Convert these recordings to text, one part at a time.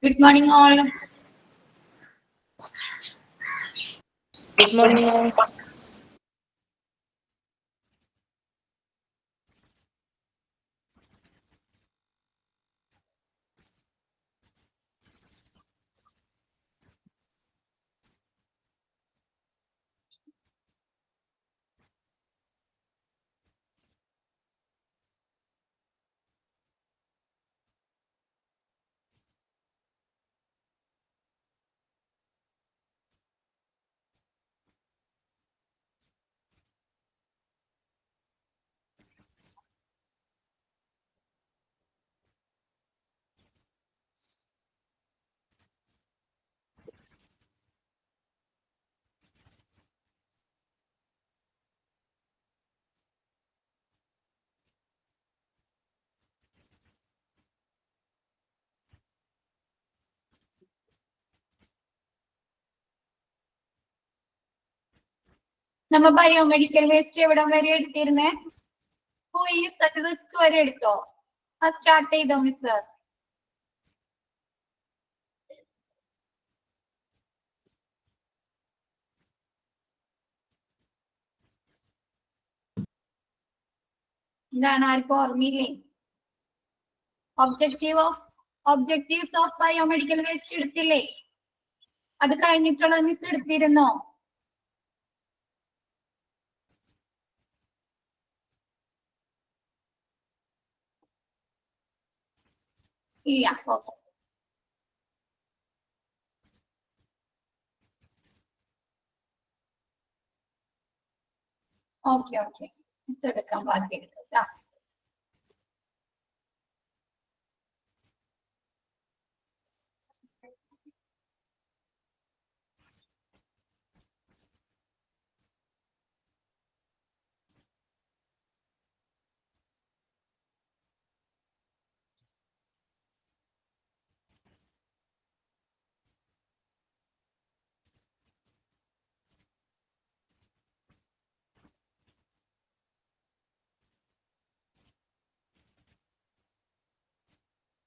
Good morning, all. Good morning, all. നമ്മ biomedical waste എവിടം വരെ എടുത്തിരുന്നേ? Who is at risk വരെ എടുത്തോ? സ്റ്റാർട്ട് ചെയ്തോ മിസ്? എന്താണ്, ആർക്കും ഓർമ്മയില്ലേ? ഒബ്ജക്റ്റീവ്സ് ഓഫ് ബയോമെഡിക്കൽ വേസ്റ്റ് എടുത്തില്ലേ? അത് കഴിഞ്ഞിട്ടുള്ള മിസ് എടുത്തിരുന്നോ? ഇല്ല. ഓക്കെ മിസ് എടുക്കാൻ ബാക്കി എടുക്കാം.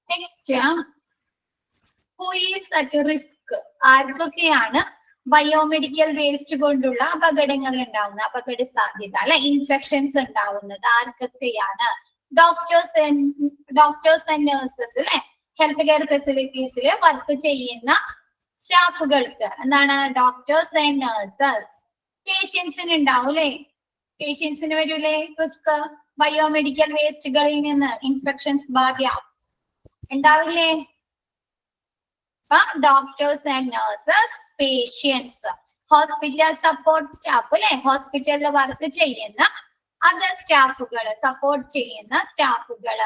Next, who is at risk? ആർക്കൊക്കെയാണ് ബയോമെഡിക്കൽ വേസ്റ്റ് കൊണ്ടുള്ള അപകടങ്ങൾ ഉണ്ടാവുന്നത്, അപകട സാധ്യത അല്ലെ, ഇൻഫെക്ഷൻസ് ഉണ്ടാവുന്നത് ആർക്കൊക്കെയാണ്? ഡോക്ടേഴ്സ് ആൻഡ് നഴ്സസ് അല്ലെ, ഹെൽത്ത് കെയർ ഫെസിലിറ്റീസിൽ വർക്ക് ചെയ്യുന്ന സ്റ്റാഫുകൾക്ക് എന്താണ്? Doctors and nurses. പേഷ്യൻസിന് ഉണ്ടാവും അല്ലെ, പേഷ്യൻസിന് വരൂലേ റിസ്ക് ബയോമെഡിക്കൽ വേസ്റ്റുകളിൽ നിന്ന് ഇൻഫെക്ഷൻസ് ബാധ ഉണ്ടാവില്ലേ? Doctors and nurses, patients, hospital support staff അല്ലെ, ഹോസ്പിറ്റലിൽ വർക്ക് ചെയ്യുന്ന അതർ സ്റ്റാഫുകൾ, സപ്പോർട്ട് ചെയ്യുന്ന സ്റ്റാഫുകൾ.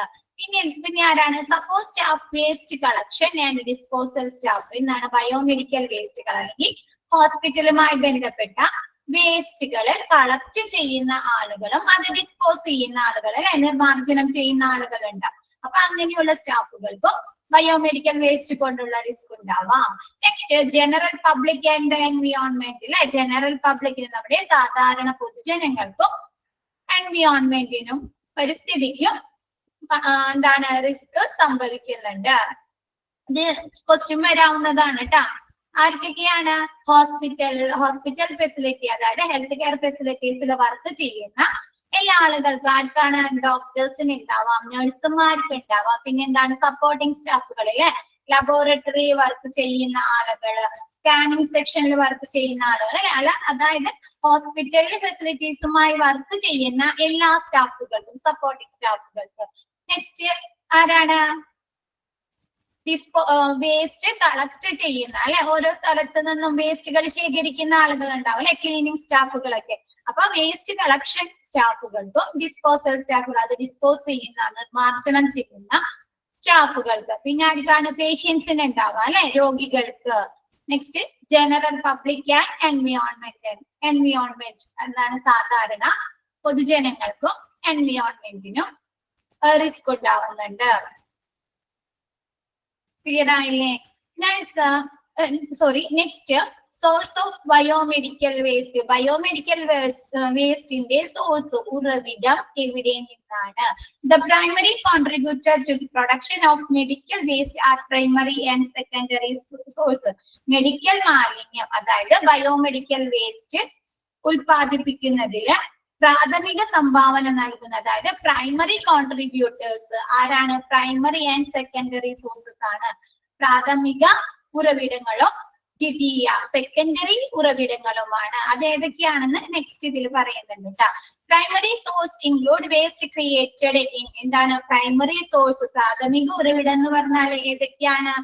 പിന്നെ ആരാണ്? Suppose staff waste collection and disposal staff. എന്നാണ് ബയോമെഡിക്കൽ വേസ്റ്റുകൾ അല്ലെങ്കിൽ ഹോസ്പിറ്റലുമായി ബന്ധപ്പെട്ട വേസ്റ്റുകൾ കളക്ട് ചെയ്യുന്ന ആളുകളും അത് ഡിസ്പോസ് ചെയ്യുന്ന ആളുകൾ അല്ലെ, നിർമ്മാർജ്ജനം ചെയ്യുന്ന ആളുകളുണ്ട്. അപ്പൊ അങ്ങനെയുള്ള സ്റ്റാഫുകൾക്കും ബയോമെഡിക്കൽ വേസ്റ്റ് കൊണ്ടുള്ള റിസ്ക് ഉണ്ടാവാം. Next, general public and environment അല്ലെ, ജനറൽ പബ്ലിക്കിന് നമ്മുടെ സാധാരണ പൊതുജനങ്ങൾക്കും എൻവിയോൺമെന്റിനും പരിസ്ഥിതിക്കും എന്താണ് റിസ്ക് സംഭവിക്കുന്നുണ്ട്. ഇത് ക്വസ്റ്റ്യൻ വരാവുന്നതാണ് കേട്ടോ. ആർക്കൊക്കെയാണ്? ഹോസ്പിറ്റൽ ഫെസിലിറ്റി അതായത് ഹെൽത്ത് കെയർ ഫെസിലിറ്റീസിൽ വർക്ക് ചെയ്യുന്ന എല്ലാ ആളുകൾക്കും. ആർക്കാണ്? ഡോക്ടേഴ്സിന് ഉണ്ടാവാം, നഴ്സുമാർക്ക് ഉണ്ടാവാം, പിന്നെ എന്താണ് സപ്പോർട്ടിംഗ് സ്റ്റാഫുകളിലെ ലബോറട്ടറി വർക്ക് ചെയ്യുന്ന ആളുകള്, സ്കാനിങ് സെക്ഷനിൽ വർക്ക് ചെയ്യുന്ന ആളുകൾ അല്ല, അതായത് ഹോസ്പിറ്റൽ ഫെസിലിറ്റീസുമായി വർക്ക് ചെയ്യുന്ന എല്ലാ സ്റ്റാഫുകൾക്കും, സപ്പോർട്ടിംഗ് സ്റ്റാഫുകൾക്കും. നെക്സ്റ്റ് ആരാണ്? വേസ്റ്റ് കളക്ട് ചെയ്യുന്ന അല്ലെ, ഓരോ സ്ഥലത്ത് നിന്നും വേസ്റ്റുകൾ ശേഖരിക്കുന്ന ആളുകൾ ഉണ്ടാവും അല്ലെ, ക്ലീനിങ് സ്റ്റാഫുകളൊക്കെ. അപ്പൊ വേസ്റ്റ് കളക്ഷൻ സ്റ്റാഫുകൾക്കും ഡിസ്പോസൽ സ്റ്റാഫുകൾ, അത് ഡിസ്പോസ് ചെയ്യുന്ന നിർമ്മാർജ്ജനം ചെയ്യുന്ന സ്റ്റാഫുകൾക്ക്. പിന്നെ ആർക്കാണ്? പേഷ്യൻസിന് ഉണ്ടാവുക അല്ലെ, രോഗികൾക്ക്. Next, general public and environment എന്താണ്? സാധാരണ പൊതുജനങ്ങൾക്കും എൻവിയോൺമെന്റിനും റിസ്ക് ഉണ്ടാവുന്നുണ്ട്. ക്ലിയർ ആയില്ലേ? Next source of biomedical waste. Biomedical വേസ്റ്റിന്റെ സോഴ്സ്, ഉറവിടം എവിടെ നിന്നാണ്? The primary contributor to the production of medical waste are primary and secondary source. Medical മാലിന്യം അതായത് ബയോമെഡിക്കൽ വേസ്റ്റ് ഉൽപാദിപ്പിക്കുന്നതില് പ്രാഥമിക സംഭാവന നൽകുന്ന, അതായത് പ്രൈമറി കോൺട്രിബ്യൂട്ടേഴ്സ് ആരാണ്? പ്രൈമറി ആൻഡ് സെക്കൻഡറി സോഴ്സസ് ആണ്. പ്രാഥമിക ഉറവിടങ്ങളും ദ്വിതീയ സെക്കൻഡറി ഉറവിടങ്ങളുമാണ്. അത് ഏതൊക്കെയാണെന്ന് നെക്സ്റ്റ് ഇതിൽ പറയുന്നുണ്ട് കേട്ടോ. Primary source include waste created in. എന്താണ് പ്രൈമറി സോഴ്സ്? പ്രാഥമിക ഉറവിടം എന്ന് പറഞ്ഞാൽ ഏതൊക്കെയാണ്?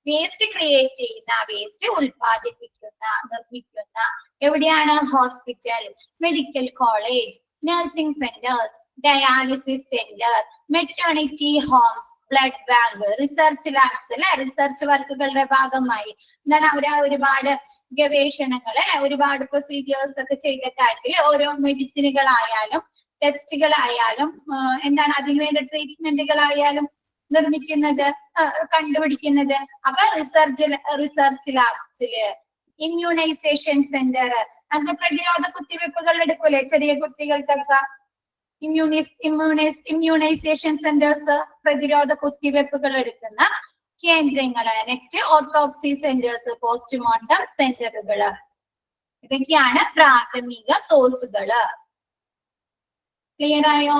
വേസ്റ്റ് ക്രിയേറ്റ് ചെയ്യുന്ന, വേസ്റ്റ് ഉൽപാദിപ്പിക്കുന്ന, നിർമ്മിക്കുന്ന എവിടെയാണ്? Hospital, medical college, nursing centres, dialysis centre, maternity homes, blood bank, research labs അല്ലെ, റിസർച്ച് വർക്കുകളുടെ ഭാഗമായി എന്താണ് അവര് ഒരുപാട് ഗവേഷണങ്ങള്, ഒരുപാട് പ്രൊസീജിയേഴ്സ് ഒക്കെ ചെയ്ത കാര്യത്തിൽ ഓരോ മെഡിസിനുകളായാലും ടെസ്റ്റുകളായാലും എന്താണ് അതിനുവേണ്ട ട്രീറ്റ്മെന്റുകളായാലും നിർമ്മിക്കുന്നത്, കണ്ടുപിടിക്കുന്നത്. അപ്പൊ റിസർച്ച് ലാബ്സില്, ഇമ്മ്യൂണൈസേഷൻ സെന്റർ, നമുക്ക് പ്രതിരോധ കുത്തിവെപ്പുകൾ എടുക്കൂലേ ചെറിയ കുട്ടികൾക്കൊക്കെ, ഇമ്മ്യൂണൈസേഷൻ സെന്റേഴ്സ്, പ്രതിരോധ കുത്തിവെപ്പുകൾ എടുക്കുന്ന കേന്ദ്രങ്ങള്. നെക്സ്റ്റ് ഓട്ടോപ്സി സെന്റേഴ്സ്, പോസ്റ്റ്മോർട്ടം സെന്ററുകള്. ഇതൊക്കെയാണ് പ്രാഥമിക സോഴ്സുകള്. ക്ലിയർ ആയോ?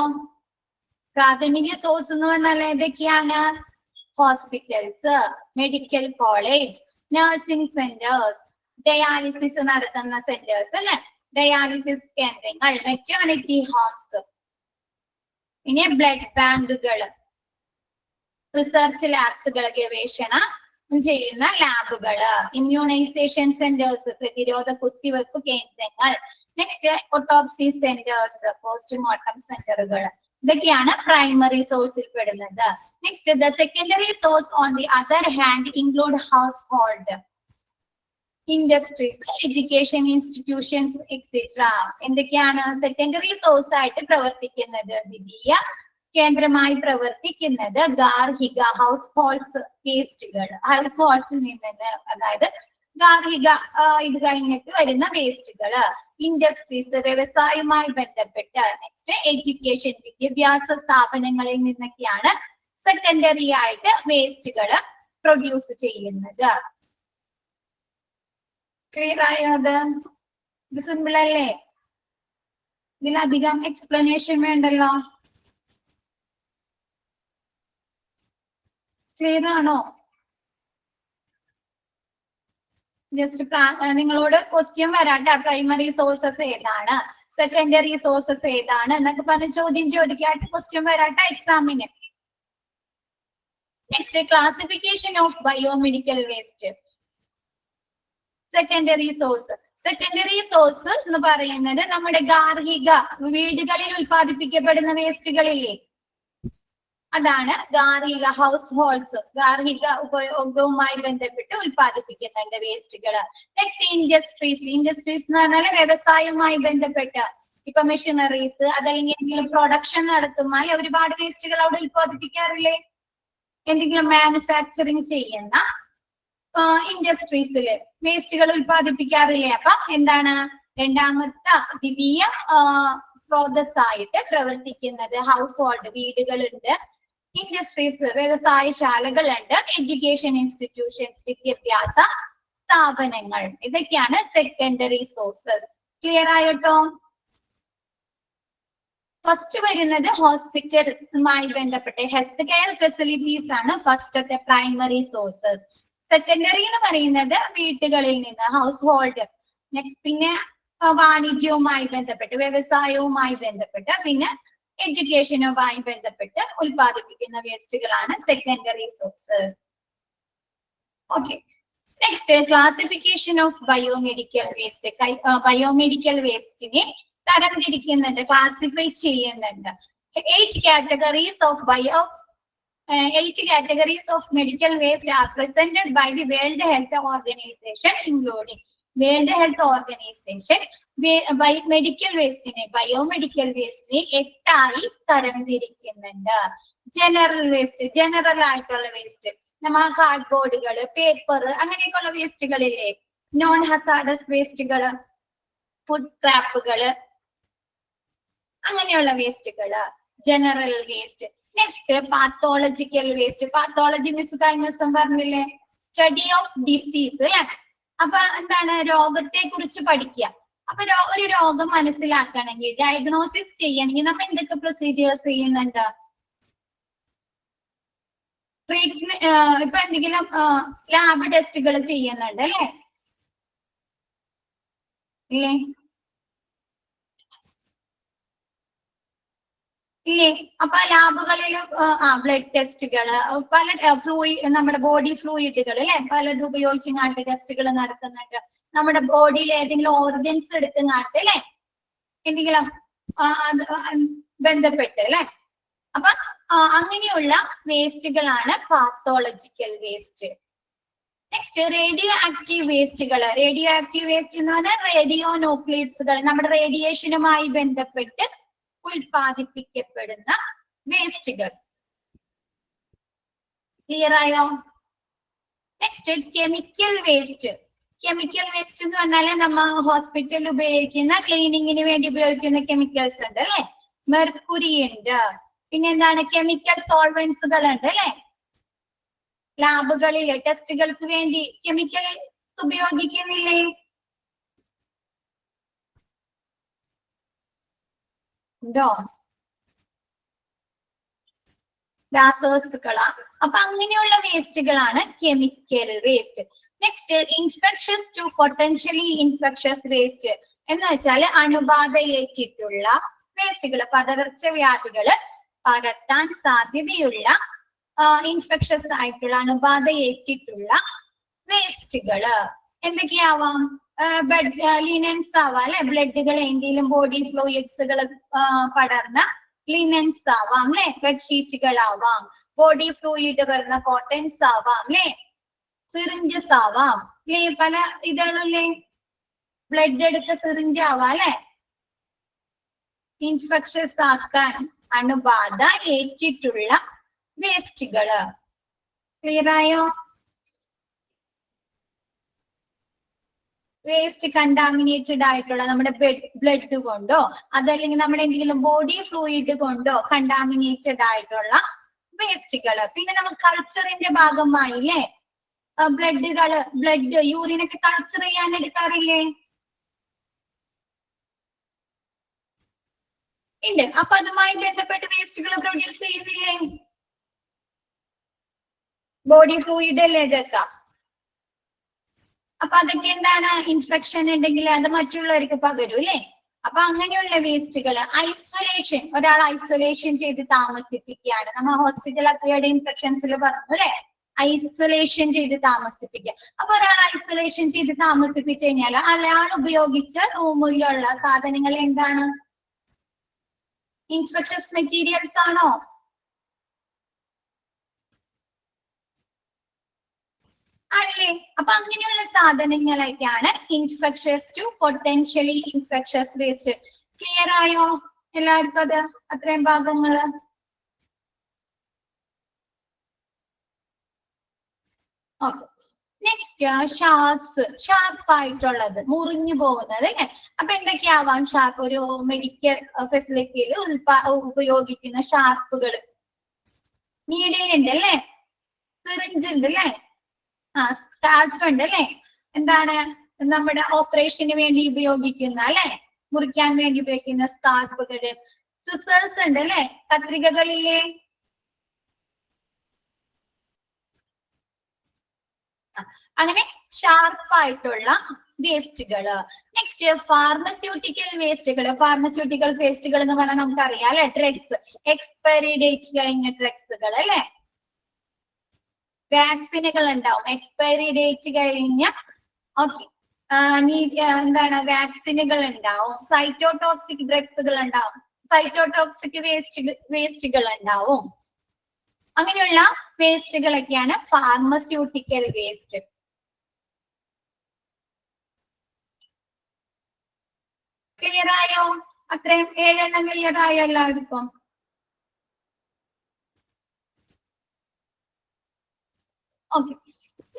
പ്രാഥമിക സോഴ്സ് എന്ന് പറഞ്ഞാൽ ഏതൊക്കെയാണ്? Hospitals, medical college, nursing centres, dialysis നടത്തുന്ന സെന്റേഴ്സ് അല്ലെ, ഡയാലിസിസ് കേന്ദ്രങ്ങൾ, മെറ്റേണിറ്റി ഹോംസ്, പിന്നെ ബ്ലഡ് ബാങ്കുകൾ, റിസർച്ച് ലാബ്സുകൾ, ഗവേഷണം ചെയ്യുന്ന ലാബുകള്, ഇമ്മ്യൂണൈസേഷൻ സെന്റേഴ്സ്, പ്രതിരോധ കുത്തിവെപ്പ് കേന്ദ്രങ്ങൾ, നെക്സ്റ്റ് ഓട്ടോപ്സി സെന്റേഴ്സ്, പോസ്റ്റ്മോർട്ടം സെന്ററുകൾ. ഇതൊക്കെയാണ് പ്രൈമറി സോഴ്സിൽ പെടുന്നത്. Next the secondary source on the other hand include house hold, industries, education institutions etcetera. എന്തൊക്കെയാണ് സെക്കൻഡറി സോഴ്സ് ആയിട്ട് പ്രവർത്തിക്കുന്നത്? ദ്വിതീയ കേന്ദ്രമായി പ്രവർത്തിക്കുന്നത് ഗാർഹിക ഹൗസ് ഹോൾഡ്സ് വേസ്റ്റുകൾ, ഹൗസ് ഹോൾഡ്സിൽ നിന്ന്, അതായത് ഗാർഹിക ഇത് കഴിഞ്ഞിട്ട് വരുന്ന വേസ്റ്റുകള്, ഇൻഡസ്ട്രീസ് വ്യവസായവുമായി ബന്ധപ്പെട്ട്, നെക്സ്റ്റ് എഡ്യൂക്കേഷൻ വിദ്യാഭ്യാസ സ്ഥാപനങ്ങളിൽ നിന്നൊക്കെയാണ് സെക്കൻഡറി ആയിട്ട് വേസ്റ്റുകള് പ്രൊഡ്യൂസ് ചെയ്യുന്നത്. ക്ലിയർ ആയോ? ഇത് സിമ്പിൾ അല്ലേ? ഇതിലധികം എക്സ്പ്ലനേഷൻ വേണ്ടല്ലോ. ക്ലിയർ ആണോ? ജസ്റ്റ് നിങ്ങളോട് ക്വസ്റ്റ്യൻ വരാട്ടെ, പ്രൈമറി സോഴ്സസ് ഏതാണ്, സെക്കൻഡറി സോഴ്സസ് ഏതാണ് എന്നൊക്കെ പറഞ്ഞ് ചോദ്യം ചോദിക്കാട്ട് ക്വസ്റ്റ്യൻ വരാട്ടെ എക്സാമിന്. Next classification of biomedical waste. Secondary source. Secondary source എന്ന് പറയുന്നത് നമ്മുടെ ഗാർഹിക വീടുകളിൽ ഉൽപ്പാദിപ്പിക്കപ്പെടുന്ന വേസ്റ്റുകളില്ലേ, അതാണ് ഗാർഹിക ഹൗസ് ഹോൾഡ്സ്, ഗാർഹിക ഉപയോഗവുമായി ബന്ധപ്പെട്ട് ഉൽപ്പാദിപ്പിക്കുന്നുണ്ട് വേസ്റ്റുകള്. Next industries. ഇൻഡസ്ട്രീസ് എന്ന് പറഞ്ഞാൽ വ്യവസായവുമായി ബന്ധപ്പെട്ട്, ഇപ്പൊ മെഷീനറീസ് അതല്ലെങ്കിൽ എന്തെങ്കിലും പ്രൊഡക്ഷൻ നടത്തുമ്പോൾ ഒരുപാട് വേസ്റ്റുകൾ അവിടെ ഉൽപ്പാദിപ്പിക്കാറില്ലേ, എന്തെങ്കിലും മാനുഫാക്ചറിങ് ചെയ്യുന്ന ഇൻഡസ്ട്രീസില് വേസ്റ്റുകൾ ഉൽപ്പാദിപ്പിക്കാറില്ലേ. അപ്പൊ എന്താണ് രണ്ടാമത്തെ ദ്വിതീയ സ്രോതസ്സായിട്ട് പ്രവർത്തിക്കുന്നത് ഹൗസ് ഹോൾഡ്, വീടുകളുണ്ട്, ഇൻഡസ്ട്രീസ് വ്യവസായശാലകളുണ്ട്, എഡ്യൂക്കേഷൻ ഇൻസ്റ്റിറ്റ്യൂഷൻസ് വിദ്യാഭ്യാസ സ്ഥാപനങ്ങൾ. ഇതൊക്കെയാണ് സെക്കൻഡറി സോഴ്സസ്. ക്ലിയർ ആയിട്ടോ? ഫസ്റ്റ് വരുന്നത് ഹോസ്പിറ്റലുമായി ബന്ധപ്പെട്ട് ഹെൽത്ത് കെയർ ഫെസിലിറ്റീസ് ആണ് ഫസ്റ്റത്തെ പ്രൈമറി സോഴ്സസ്. സെക്കൻഡറി എന്ന് പറയുന്നത് വീട്ടുകളിൽ നിന്ന്, ഹൗസ് ഹോൾഡ്. നെക്സ്റ്റ് പിന്നെ വാണിജ്യവുമായി ബന്ധപ്പെട്ട്, വ്യവസായവുമായി ബന്ധപ്പെട്ട്, പിന്നെ എഡ്യൂക്കേഷനുമായി ബന്ധപ്പെട്ട് ഉൽപ്പാദിപ്പിക്കുന്ന വേസ്റ്റുകളാണ് secondary sources. Okay, next classification of biomedical waste. Biomedical വേസ്റ്റിനെ തരംതിരിക്കുന്നുണ്ട്, ക്ലാസിഫൈ ചെയ്യുന്നുണ്ട്. 8 categories of medical waste are presented by the World Health Organization, including World Health Organization medical വേസ്റ്റിനെ, ബയോമെഡിക്കൽ വേസ്റ്റിനെ 8 ആയി തരംതിരിക്കുന്നുണ്ട്. ജനറൽ വേസ്റ്റ്, ജനറൽ ആയിട്ടുള്ള വേസ്റ്റ്, നമ്മ കാർഡ്ബോർഡുകൾ, പേപ്പർ അങ്ങനെയൊക്കെയുള്ള വേസ്റ്റുകളില്ലേ, നോൺ ഹസാഡസ് വേസ്റ്റുകള്, ഫുഡ് സ്ക്രാപ്പുകള്, അങ്ങനെയുള്ള വേസ്റ്റുകള്, general waste. Next pathological waste. Pathology miss കഴിഞ്ഞ ദിവസം പറഞ്ഞില്ലേ, സ്റ്റഡി ഓഫ് ഡിസീസ് അല്ലെ. അപ്പൊ എന്താണ്, രോഗത്തെ കുറിച്ച് പഠിക്കുക. അപ്പൊ ഒരു രോഗം മനസ്സിലാക്കണമെങ്കിൽ, ഡയഗ്നോസിസ് ചെയ്യണമെങ്കിൽ നമ്മൾ എന്തൊക്കെ പ്രൊസീജിയേഴ്സ് ചെയ്യുന്നുണ്ട്? ട്രീറ്റ്മെന്റ്, ഇപ്പൊ എന്തെങ്കിലും ലാബ് ടെസ്റ്റുകൾ ചെയ്യുന്നുണ്ട് അല്ലെ, ഇല്ലേ? ഇല്ലേ? അപ്പൊ ലാബുകളിൽ ബ്ലഡ് ടെസ്റ്റുകൾ, പല നമ്മുടെ ബോഡി ഫ്ലൂയിഡുകൾ അല്ലെ, പലത് ഉപയോഗിച്ച് ടെസ്റ്റുകൾ നടത്തുന്നുണ്ട്. നമ്മുടെ ബോഡിയിൽ ഏതെങ്കിലും ഓർഗൻസ് എടുത്തുങ്ങാട്ട് അല്ലെ, എന്തെങ്കിലും ബന്ധപ്പെട്ട് അല്ലെ. അപ്പൊ അങ്ങനെയുള്ള വേസ്റ്റുകളാണ് pathological waste. Next radioactive വേസ്റ്റുകൾ. റേഡിയോ ആക്റ്റീവ് വേസ്റ്റ് എന്ന് പറഞ്ഞാൽ റേഡിയോ ന്യൂക്ലിയസുകൾ, നമ്മുടെ റേഡിയേഷനുമായി ബന്ധപ്പെട്ട് ഉൽപാദിപ്പിക്കപ്പെടുന്ന വേസ്റ്റുകൾ. ക്ലിയർ ആയോ? Next chemical waste. Chemical waste എന്ന് പറഞ്ഞാൽ നമ്മൾ ഹോസ്പിറ്റലിൽ ഉപയോഗിക്കുന്ന, ക്ലീനിങ്ങിന് വേണ്ടി ഉപയോഗിക്കുന്ന കെമിക്കൽസ് ഉണ്ട് അല്ലെ, മെർക്കുറി ഉണ്ട്, പിന്നെ എന്താണ്, കെമിക്കൽ സോൾവെന്റ്സുകൾ ഉണ്ട് അല്ലെ. ലാബുകളിൽ ടെസ്റ്റുകൾക്ക് വേണ്ടി കെമിക്കൽസ് ഉപയോഗിക്കുന്നില്ലേ? ഉണ്ടോ? രാസവസ്തുക്കളാണ്. അപ്പൊ അങ്ങനെയുള്ള വേസ്റ്റുകളാണ് chemical waste. Next infectious to potentially infectious waste എന്ന് വെച്ചാൽ അണുബാധയേറ്റിട്ടുള്ള വേസ്റ്റുകൾ, പകർച്ചവ്യാധികള് പകർത്താൻ സാധ്യതയുള്ള ഇൻഫെക്ഷസ് ആയിട്ടുള്ള, അണുബാധയേറ്റിട്ടുള്ള വേസ്റ്റുകള്. എന്തൊക്കെയാവാം? ലിനൻസ് ആവാം അല്ലെ, ബ്ലഡുകൾ, എന്തെങ്കിലും ബോഡി ഫ്ലൂയിഡ്സുകൾ പടർന്ന ലിനൻസ് ആവാം അല്ലെ, ബെഡ്ഷീറ്റുകളാവാം, ബോഡി ഫ്ലൂയിഡ് വരുന്ന കോട്ടൺസ് ആവാം അല്ലെ, സിറിഞ്ചസ് ആവാം അല്ലെ, പല ഇതല്ലേ, ബ്ലഡ് എടുത്ത സിറിഞ്ച് ആവാം അല്ലെ. ഇൻഫെക്ഷസ് ആക്കാൻ അണുബാധ ഏറ്റിട്ടുള്ള വേസ്റ്റുകള്. ക്ലിയർ ആയോ? വേസ്റ്റ് കണ്ടാമിനേറ്റഡ് ആയിട്ടുള്ള, നമ്മുടെ ബ്ലഡ് കൊണ്ടോ അതല്ലെങ്കിൽ നമ്മുടെ എന്തെങ്കിലും ബോഡി ഫ്ലൂയിഡ് കൊണ്ടോ കണ്ടാമിനേറ്റഡ് ആയിട്ടുള്ള വേസ്റ്റുകള്. പിന്നെ നമ്മൾ കൾച്ചറിന്റെ ഭാഗമായില്ലേ, ബ്ലഡ് യൂറിനൊക്കെ കൾച്ചർ ചെയ്യാൻ എടുക്കാറില്ലേ? ഉണ്ട്. അപ്പൊ അതുമായി ബന്ധപ്പെട്ട് വേസ്റ്റുകൾ പ്രൊഡ്യൂസ് ചെയ്യുന്നില്ലേ? ബോഡി ഫ്ലൂയിഡ് അല്ലേ ഇതൊക്കെ. അപ്പൊ അതൊക്കെ എന്താണ്, ഇൻഫെക്ഷൻ ഉണ്ടെങ്കിൽ അത് മറ്റുള്ളവർക്ക് പകരും അല്ലെ. അപ്പൊ അങ്ങനെയുള്ള വേസ്റ്റുകൾ. ഐസൊലേഷൻ, ഒരാൾ ഐസൊലേഷൻ ചെയ്ത് താമസിപ്പിക്കുകയാണ്. നമ്മൾ ഹോസ്പിറ്റൽ അക്വയർഡ് ഇൻഫെക്ഷൻസിൽ പറഞ്ഞു അല്ലെ, ഐസൊലേഷൻ ചെയ്ത് താമസിപ്പിക്കുക. അപ്പൊ ഒരാൾ ഐസൊലേഷൻ ചെയ്ത് താമസിപ്പിച്ചു കഴിഞ്ഞാൽ അയാൾ ഉപയോഗിച്ച റൂമിലുള്ള സാധനങ്ങൾ എന്താണ്? ഇൻഫെക്ഷസ് മെറ്റീരിയൽസ് ആണോ? അല്ലേ? അപ്പൊ അങ്ങനെയുള്ള സാധനങ്ങളൊക്കെയാണ് infectious to potentially infectious waste. Clear ആയോ എല്ലാവർക്കും അത്, അത്രയും ഭാഗങ്ങള്? ഓക്കെ. നെക്സ്റ്റ് ഷാർപ്പായിട്ടുള്ളത്, മുറിഞ്ഞു പോകുന്നത് അല്ലെ. അപ്പൊ എന്തൊക്കെയാവാം ഷാർപ്പ്? ഒരു മെഡിക്കൽ ഫെസിലിറ്റിയിൽ ഉപയോഗിക്കുന്ന ഷാർപ്പുകൾ. നീഡിൽ ഉണ്ട് അല്ലെ, സിറിഞ്ച് ഉണ്ട് അല്ലെ, സ്കാർപ്പ് ഉണ്ട് അല്ലെ, എന്താണ് നമ്മുടെ ഓപ്പറേഷന് വേണ്ടി ഉപയോഗിക്കുന്ന അല്ലെ, മുറിക്കാൻ വേണ്ടി ഉപയോഗിക്കുന്ന സ്കാർപ്പുകള്. സിസേഴ്സ് ഉണ്ട് അല്ലെ, കത്രികകളിലെ. അങ്ങനെ ഷാർപ്പായിട്ടുള്ള വേസ്റ്റുകള്. നെക്സ്റ്റ് ഫാർമസ്യൂട്ടിക്കൽ വേസ്റ്റുകള്. ഫാർമസ്യൂട്ടിക്കൽ വേസ്റ്റുകൾ എന്ന് പറഞ്ഞാൽ നമുക്കറിയാം അല്ലെ, ഡ്രഗ്സ്, എക്സ്പയറി ഡേറ്റ് കഴിഞ്ഞ ഡ്രഗ്സുകൾ അല്ലെ. വാക്സിനുകൾ ഉണ്ടാവും എക്സ്പയറി ഡേറ്റ് കഴിഞ്ഞ. ഓക്കെ, എന്താണ്, വാക്സിനുകൾ ഉണ്ടാവും, സൈറ്റോടോക്സിക് ഡ്രഗ്സുകൾ ഉണ്ടാവും, സൈറ്റോടോക്സിക് വേസ്റ്റുകൾ ഉണ്ടാവും. അങ്ങനെയുള്ള വേസ്റ്റുകളൊക്കെയാണ് ഫാർമസ്യൂട്ടിക്കൽ വേസ്റ്റ്. ക്ലിയർ ആയോ? അത്രയും 7 എണ്ണം ക്ലിയർ ആയോ എല്ലാവർക്കും? Okay.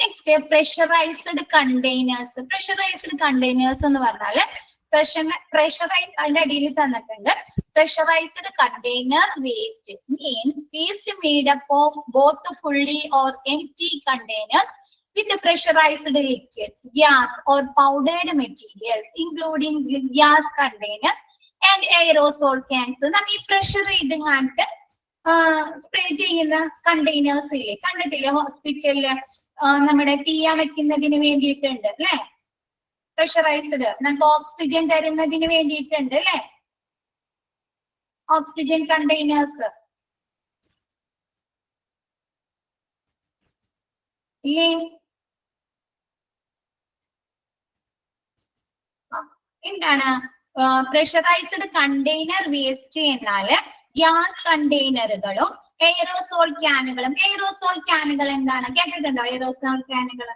Next pressurised containers. Pressurised containers എന്ന് പറഞ്ഞാല് പ്രഷറൈസ് അതിന്റെ അടിയിൽ തന്നിട്ടുണ്ട്. Pressurised container waste means waste made up of both fully or empty containers with pressurized liquids, gas or powdered materials, including gas containers and aerosol cans. നമ്മ ഈ pressure ചെയ്തങ്ങാണ്ട് spray ചെയ്യുന്ന containers ഇല്ലേ, കണ്ടിട്ടില്ലേ ഹോസ്പിറ്റലില് നമ്മുടെ തീ അണയ്ക്കുന്നതിന് വേണ്ടിയിട്ടുണ്ട് അല്ലെ, പ്രഷറൈസ്ഡ് നമുക്ക് ഓക്സിജൻ തരുന്നതിന് വേണ്ടിയിട്ടുണ്ട് അല്ലെ, ഓക്സിജൻ കണ്ടെയ്നേഴ്സ് ഇല്ലേ. എന്താണ് പ്രഷറൈസ്ഡ് കണ്ടെയ്നർ വേസ്റ്റ് എന്നാല് ഗ്യാസ് കണ്ടെയ്നറുകളും എയറോസോൾ ക്യാനുകളും. എയറോസോൾ ക്യാനുകൾ എന്താണ് കേട്ടിട്ടുണ്ടോ? എയറോസോൾ ക്യാനുകൾ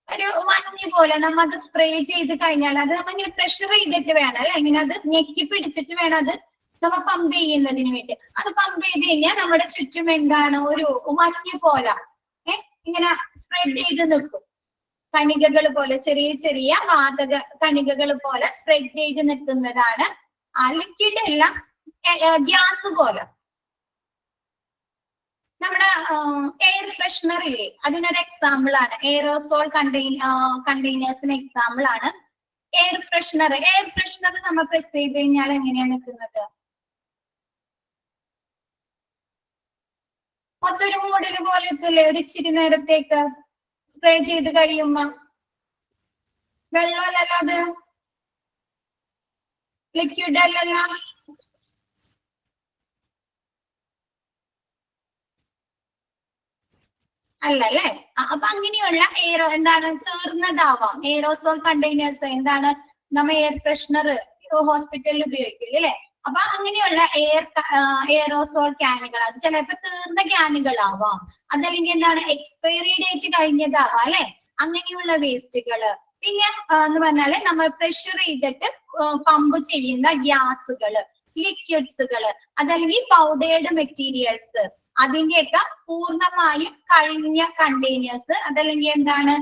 ഒരു മഞ്ഞ് പോലെ നമ്മ അത് സ്പ്രേ ചെയ്ത് കഴിഞ്ഞാൽ അത് നമ്മ ഇങ്ങനെ പ്രഷർ ചെയ്തിട്ട് വേണം അല്ലെ, ഇങ്ങനെ അത് ഞെക്കി പിടിച്ചിട്ട് വേണം അത് നമ്മ പമ്പ് ചെയ്യുന്നതിന് വേണ്ടി. അത് പമ്പ് ചെയ്ത് കഴിഞ്ഞാൽ നമ്മുടെ ചുറ്റും എന്താണ് ഒരു മഞ്ഞ് പോലെ ഇങ്ങനെ സ്പ്രെഡ് ചെയ്ത് നിൽക്കും. കണികകൾ പോലെ, ചെറിയ ചെറിയ വാതക കണികകൾ പോലെ സ്പ്രെഡ് ചെയ്ത് നിൽക്കുന്നതാണ് ആ ലിക്വിഡ് എല്ലാം ഗ്യാസ് പോലെ. നമ്മുടെ എയർ ഫ്രഷ്നർ ഇല്ലേ, അതിനൊരു എക്സാമ്പിൾ ആണ്. എയറോസോൾ കണ്ടെയ്നേഴ്സിന് എക്സാമ്പിൾ ആണ് എയർ ഫ്രഷ്നർ. എയർ ഫ്രഷ്നർ നമ്മൾ പ്രസ് ചെയ്ത് കഴിഞ്ഞാൽ എങ്ങനെയാണ് നിൽക്കുന്നത്? മൊത്തൊരു മൂടല് പോലെ എത്തില്ലേ ഒരു ഇച്ചിരി നേരത്തേക്ക് സ്പ്രേ ചെയ്ത് കഴിയുമ്പോ. വെള്ളമല്ലല്ലോ അത്, ലിക്വിഡ് അല്ലല്ലോ. അല്ലല്ലേ. അപ്പൊ അങ്ങനെയുള്ള എന്താണ് തീർന്നതാവാം. എയറോസോൾ കണ്ടെയ്നേഴ്സ് എന്താണ് നമ്മ എയർ ഫ്രഷ്നർ ഹോസ്പിറ്റലിൽ ഉപയോഗിക്കില്ല അല്ലെ. അപ്പൊ അങ്ങനെയുള്ള എയറോസോൾ ക്യാനുകൾ അത് ചിലപ്പോ തീർന്ന ക്യാനുകളാവാം, അതല്ലെങ്കിൽ എന്താണ് എക്സ്പയറി ഡേറ്റ് കഴിഞ്ഞതാവാം അല്ലെ. അങ്ങനെയുള്ള വേസ്റ്റുകള്. പിന്നെ എന്ന് പറഞ്ഞാല് നമ്മൾ പ്രഷർ ചെയ്തിട്ട് പമ്പ് ചെയ്യുന്ന ഗ്യാസുകള്, ലിക്വിഡ്സുകള്, അതല്ലെങ്കിൽ പൗഡേർഡ് മെറ്റീരിയൽസ്, അതിന്റെയൊക്കെ പൂർണ്ണമായും കഴിഞ്ഞ കണ്ടെയ്നേഴ്സ്, അതല്ലെങ്കിൽ എന്താണ്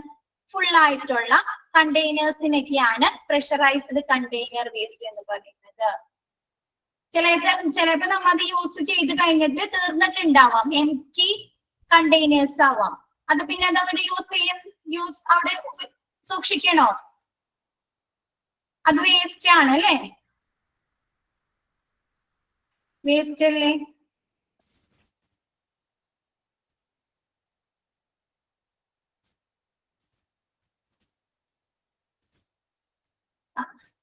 ഫുൾ ആയിട്ടുള്ള കണ്ടെയ്നേഴ്സിനൊക്കെയാണ് പ്രഷറൈസ്ഡ് കണ്ടെയ്നർ വേസ്റ്റ് എന്ന് പറയുന്നത്. ചിലപ്പോ നമ്മ അത് യൂസ് ചെയ്ത് കഴിഞ്ഞിട്ട് തീർന്നിട്ടുണ്ടാവാം, എംപ്റ്റി കണ്ടെയ്നേഴ്സ് ആവാം. അത് പിന്നെ അത് അവിടെ അവിടെ സൂക്ഷിക്കണോ? അത് വേസ്റ്റ് ആണ് അല്ലേ, വേസ്റ്റ് അല്ലേ.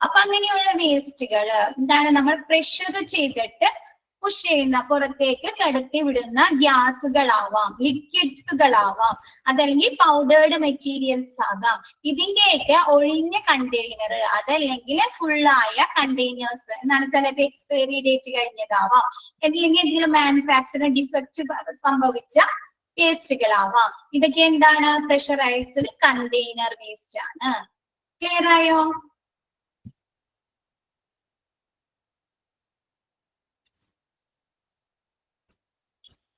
അപ്പൊ അങ്ങനെയുള്ള വേസ്റ്റുകള് എന്താണ് നമ്മൾ പ്രഷർ ചെയ്തിട്ട് പുഷ് ചെയ്യുന്ന, പുറത്തേക്ക് കടത്തി വിടുന്ന ഗ്യാസുകളാവാം, ലിക്വിഡ്സുകളാവാം, അതല്ലെങ്കിൽ പൗഡേർഡ് മെറ്റീരിയൽസ് ആകാം. ഇതിന്റെയൊക്കെ ഒഴിഞ്ഞ കണ്ടെയ്നർ, അതല്ലെങ്കിൽ ഫുള്ളായ കണ്ടെയ്നേഴ്സ് എന്നാണ്. ചിലപ്പോൾ എക്സ്പയറി ഡേറ്റ് കഴിഞ്ഞതാവാം, അല്ലെങ്കിൽ എന്തെങ്കിലും മാനുഫാക്ചറിംഗ് ഡിഫക്റ്റ് സംഭവിച്ച വേസ്റ്റുകളാവാം. ഇതൊക്കെ എന്താണ് പ്രഷറൈസ്ഡ് കണ്ടെയ്നർ വേസ്റ്റ് ആണ്. ക്ലിയർ ആയോ?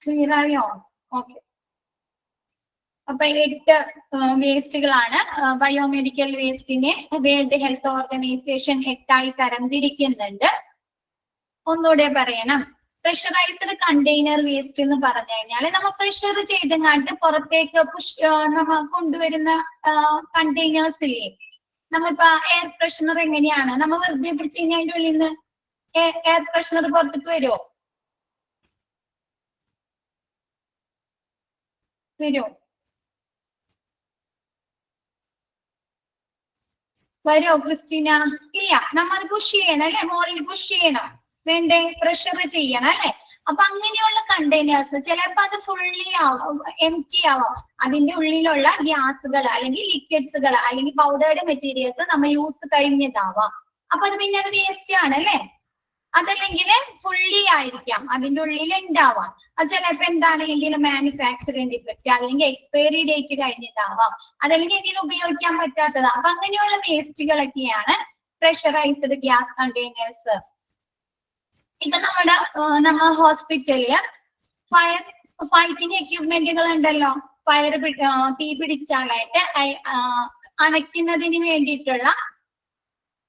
ക്ലിയർ ആയോ? ഓക്കെ. അപ്പൊ 8 വേസ്റ്റുകളാണ്. ബയോമെഡിക്കൽ വേസ്റ്റിനെ വേൾഡ് ഹെൽത്ത് ഓർഗനൈസേഷൻ 8ആയി തരംതിരിക്കുന്നുണ്ട്. ഒന്നുകൂടെ പറയണം. പ്രഷറൈസ്ഡ് കണ്ടെയ്നർ വേസ്റ്റ് എന്ന് പറഞ്ഞു കഴിഞ്ഞാൽ നമ്മ പ്രഷർ ചെയ്തെങ്ങാണ്ട് പുറത്തേക്ക് നമ്മ കൊണ്ടുവരുന്ന കണ്ടെയ്നേഴ്സ് ഇല്ലേ. നമ്മിപ്പോ എയർ ഫ്രഷ്നർ എങ്ങനെയാണ് നമ്മ വെറുതെ പിടിച്ച് കഴിഞ്ഞാൽ അതിന്റെ ഉള്ളിൽ നിന്ന് എയർ ഫ്രഷ്നർ പുറത്തേക്ക് വരുമോ? വരുമോ ക്രിസ്റ്റീന? ഇല്ല. നമ്മ അത് പുഷ് ചെയ്യണം അല്ലെ, മോളിൽ പുഷ് ചെയ്യണം, വേണ്ടേ പ്രഷർ ചെയ്യണം അല്ലെ. അപ്പൊ അങ്ങനെയുള്ള കണ്ടെയ്നേഴ്സ് ചിലപ്പോ അത് ഫുള്ളി ആവാം, എംപ്റ്റി ആവാം. അതിന്റെ ഉള്ളിലുള്ള ഗ്യാസുകൾ അല്ലെങ്കിൽ ലിക്വിഡ്സുകൾ അല്ലെങ്കിൽ പൗഡേർഡ് മെറ്റീരിയൽസ് നമ്മൾ യൂസ് കഴിഞ്ഞതാവാം. അപ്പൊ അത് പിന്നെ അത് വേസ്റ്റ് ആണ് അല്ലെ. അതല്ലെങ്കിൽ ഫുള്ളി ആയിരിക്കാം, അതിന്റെ ഉള്ളിൽ ഉണ്ടാവാം. അത് ചിലപ്പോ എന്താണ് എന്തെങ്കിലും മാനുഫാക്ചറിംഗ് ഡിഫക്റ്റ്, അല്ലെങ്കിൽ എക്സ്പയറി ഡേറ്റ് കഴിഞ്ഞതാവാം, അതല്ലെങ്കിൽ എന്തെങ്കിലും ഉപയോഗിക്കാൻ പറ്റാത്തതാ. അപ്പൊ അങ്ങനെയുള്ള വേസ്റ്റുകളൊക്കെയാണ് പ്രഷറൈസ്ഡ് ഗ്യാസ് കണ്ടെയ്നേഴ്സ്. ഇപ്പൊ നമ്മ ഹോസ്പിറ്റലില് ഫയർ ഫൈറ്റിംഗ് എക്യുപ്മെന്റുകൾ ഉണ്ടല്ലോ. തീ പിടിച്ചാലായിട്ട് അണയ്ക്കുന്നതിന് വേണ്ടിയിട്ടുള്ള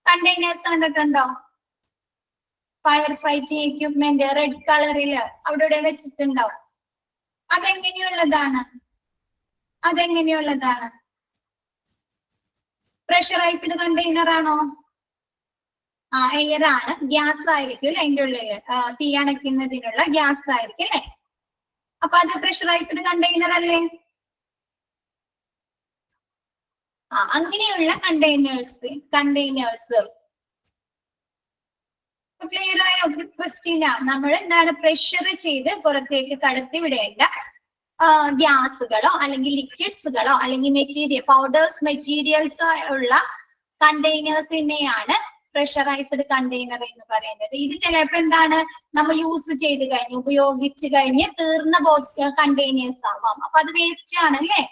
കണ്ടെയ്നേഴ്സ് കണ്ടിട്ടുണ്ടോ? ഫയർ ഫൈറ്റിംഗ് എക്യുപ്മെന്റ് റെഡ് കളറില് അവിടെ വെച്ചിട്ടുണ്ടാവും. അതെങ്ങനെയുള്ളതാണ്? പ്രഷറൈസ്ഡ് കണ്ടെയ്നർ ആണോ? എയർ ആണ്, ഗ്യാസ് ആയിരിക്കും അതിന്റെ ഉള്ളില്. തീ അണയ്ക്കുന്നതിനുള്ള ഗ്യാസ് ആയിരിക്കും അല്ലെ? അപ്പൊ അത് പ്രഷറൈസ്ഡ് കണ്ടെയ്നർ അല്ലേ? അങ്ങനെയുള്ള കണ്ടെയ്നേഴ്സ് ക്ലിയർ ആയോ? ക്രിസ്റ്റീന, നമ്മൾ എന്താണ് പ്രഷർ ചെയ്ത് പുറത്തേക്ക് കടത്തി വിടേണ്ട ഗ്യാസുകളോ അല്ലെങ്കിൽ ലിക്വിഡ്സുകളോ അല്ലെങ്കിൽ മെറ്റീരിയൽസ് ഉള്ള കണ്ടെയ്നേഴ്സിനെയാണ് പ്രഷറൈസ്ഡ് കണ്ടെയ്നർ എന്ന് പറയുന്നത്. ഇത് ചിലപ്പോ എന്താണ് നമ്മൾ യൂസ് ചെയ്ത് കഴിഞ്ഞ് ഉപയോഗിച്ച് കഴിഞ്ഞ് തീർന്ന കണ്ടെയ്നേഴ്സ് ആവാം. അപ്പൊ അത് വേസ്റ്റ് ആണല്ലേ?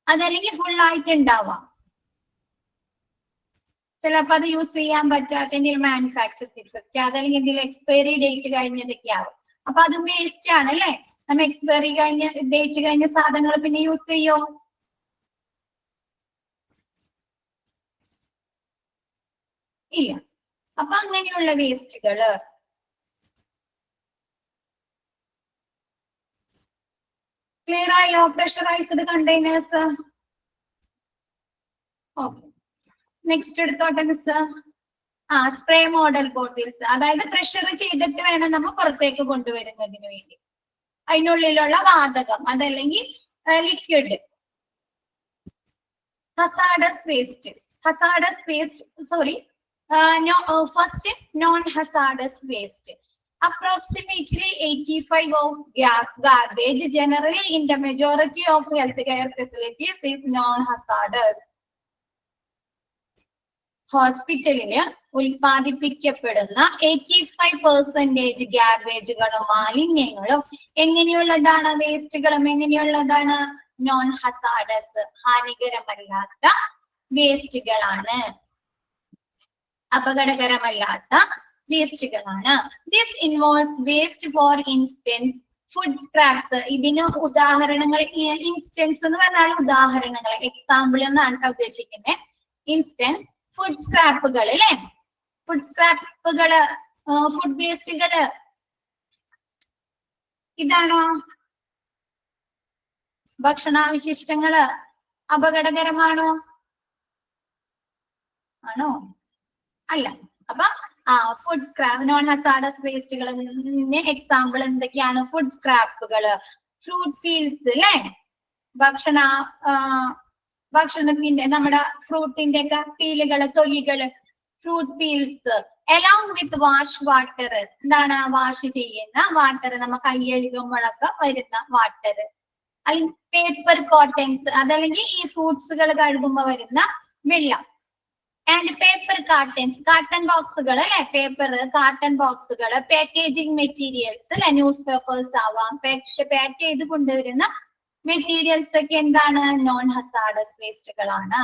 അതല്ലെങ്കിൽ ഫുൾ ആയിട്ട് ഉണ്ടാവാം. ചിലപ്പോ അത് യൂസ് ചെയ്യാൻ പറ്റാത്തതിന്റെ മാനുഫാക്ചർ ഡിഫക്റ്റ്, അതല്ലെങ്കിൽ എന്തെങ്കിലും എക്സ്പയറി ഡേറ്റ് കഴിഞ്ഞതൊക്കെ ആവും. അപ്പൊ അതും വേസ്റ്റ് ആണ് അല്ലേ? നമ്മൾ എക്സ്പയറി ഡേറ്റ് കഴിഞ്ഞ സാധനങ്ങൾ പിന്നെ യൂസ് ചെയ്യോ? ഇല്ല. അപ്പൊ അങ്ങനെയുള്ള വേസ്റ്റുകള് ക്ലിയർ ആയോ? Pressurised containers. ഓക്കെ, നെക്സ്റ്റ് എടുത്തോട്ടെ മിസ്. സ്പ്രേ മോഡൽ ബോട്ടിൽസ്, അതായത് പ്രഷർ ചെയ്തിട്ട് വേണം നമ്മൾ പുറത്തേക്ക് കൊണ്ടുവരുന്നതിന് വേണ്ടി. അതിനുള്ളിലുള്ള വാതകം അതല്ലെങ്കിൽ liquid. Hazardous waste, first non-hazardous waste. Approximately 85% of garbage generally in the majority of healthcare facilities is non-hazardous. ഹോസ്പിറ്റലില് ഉൽപ്പാദിപ്പിക്കപ്പെടുന്ന 85% ഗാർബേജുകളും മാലിന്യങ്ങളും എങ്ങനെയുള്ളതാണ്? വേസ്റ്റുകളും എങ്ങനെയുള്ളതാണ്? നോൺ ഹസാർഡസ്, ഹാനികരമല്ലാത്ത വേസ്റ്റുകളാണ്, അപകടകരമല്ലാത്ത വേസ്റ്റുകളാണ്. This involves waste for instance food scraps. ഇതിന് ഉദാഹരണങ്ങൾ, ഇൻസ്റ്റൻസ് എന്ന് പറഞ്ഞാൽ ഉദാഹരണങ്ങൾ, എക്സാമ്പിൾ എന്നാണ് ഉദ്ദേശിക്കുന്നത്. ഇൻസ്റ്റൻസ് ഫുഡ് സ്ക്രാപ്പുകൾ അല്ലെ? ഫുഡ് സ്ക്രാപ്പുകള്, ഫുഡ് വേസ്റ്റുകള് ഇതാണോ? ഭക്ഷണാവശിഷ്ടങ്ങള് അപകടകരമാണോ? ആണോ? അല്ല. അപ്പൊ ഫുഡ് സ്ക്രാപ്പ്, നോൺ ഹസാർഡസ് വേസ്റ്റുകളിന് എക്സാമ്പിൾ എന്തൊക്കെയാണ്? ഫുഡ് സ്ക്രാപ്പുകള്, ഫ്രൂട്ട് പീൽസ് അല്ലെ? ഭക്ഷണത്തിന്റെ നമ്മുടെ ഫ്രൂട്ടിന്റെ ഒക്കെ പീലുകള്, തൊലികള്, fruit peels. Along with wash water, എന്താണ്? വാഷ് ചെയ്യുന്ന വാട്ടർ, നമ്മ കൈയെഴുകുമ്പോഴൊക്കെ വരുന്ന വാട്ടർ. അല്ലെങ്കിൽ പേപ്പർ കോട്ടൺസ്, അതല്ലെങ്കിൽ ഈ ഫ്രൂട്ട്സുകൾ കഴുകുമ്പോ വരുന്ന വെള്ളം. ആൻഡ് പേപ്പർ കാർട്ടൻസ്, കാർട്ടൺ ബോക്സുകൾ അല്ലെ? പേപ്പർ കാർട്ടൺ ബോക്സുകൾ, പാക്കേജിങ് മെറ്റീരിയൽസ് അല്ലെ? ന്യൂസ് പേപ്പേഴ്സ് ആവാം. പാക്ക് ചെയ്ത് കൊണ്ടുവരുന്ന മെറ്റീരിയൽസ് ഒക്കെ എന്താണ്? നോൺ ഹസാർഡസ് വേസ്റ്റുകളാണ്.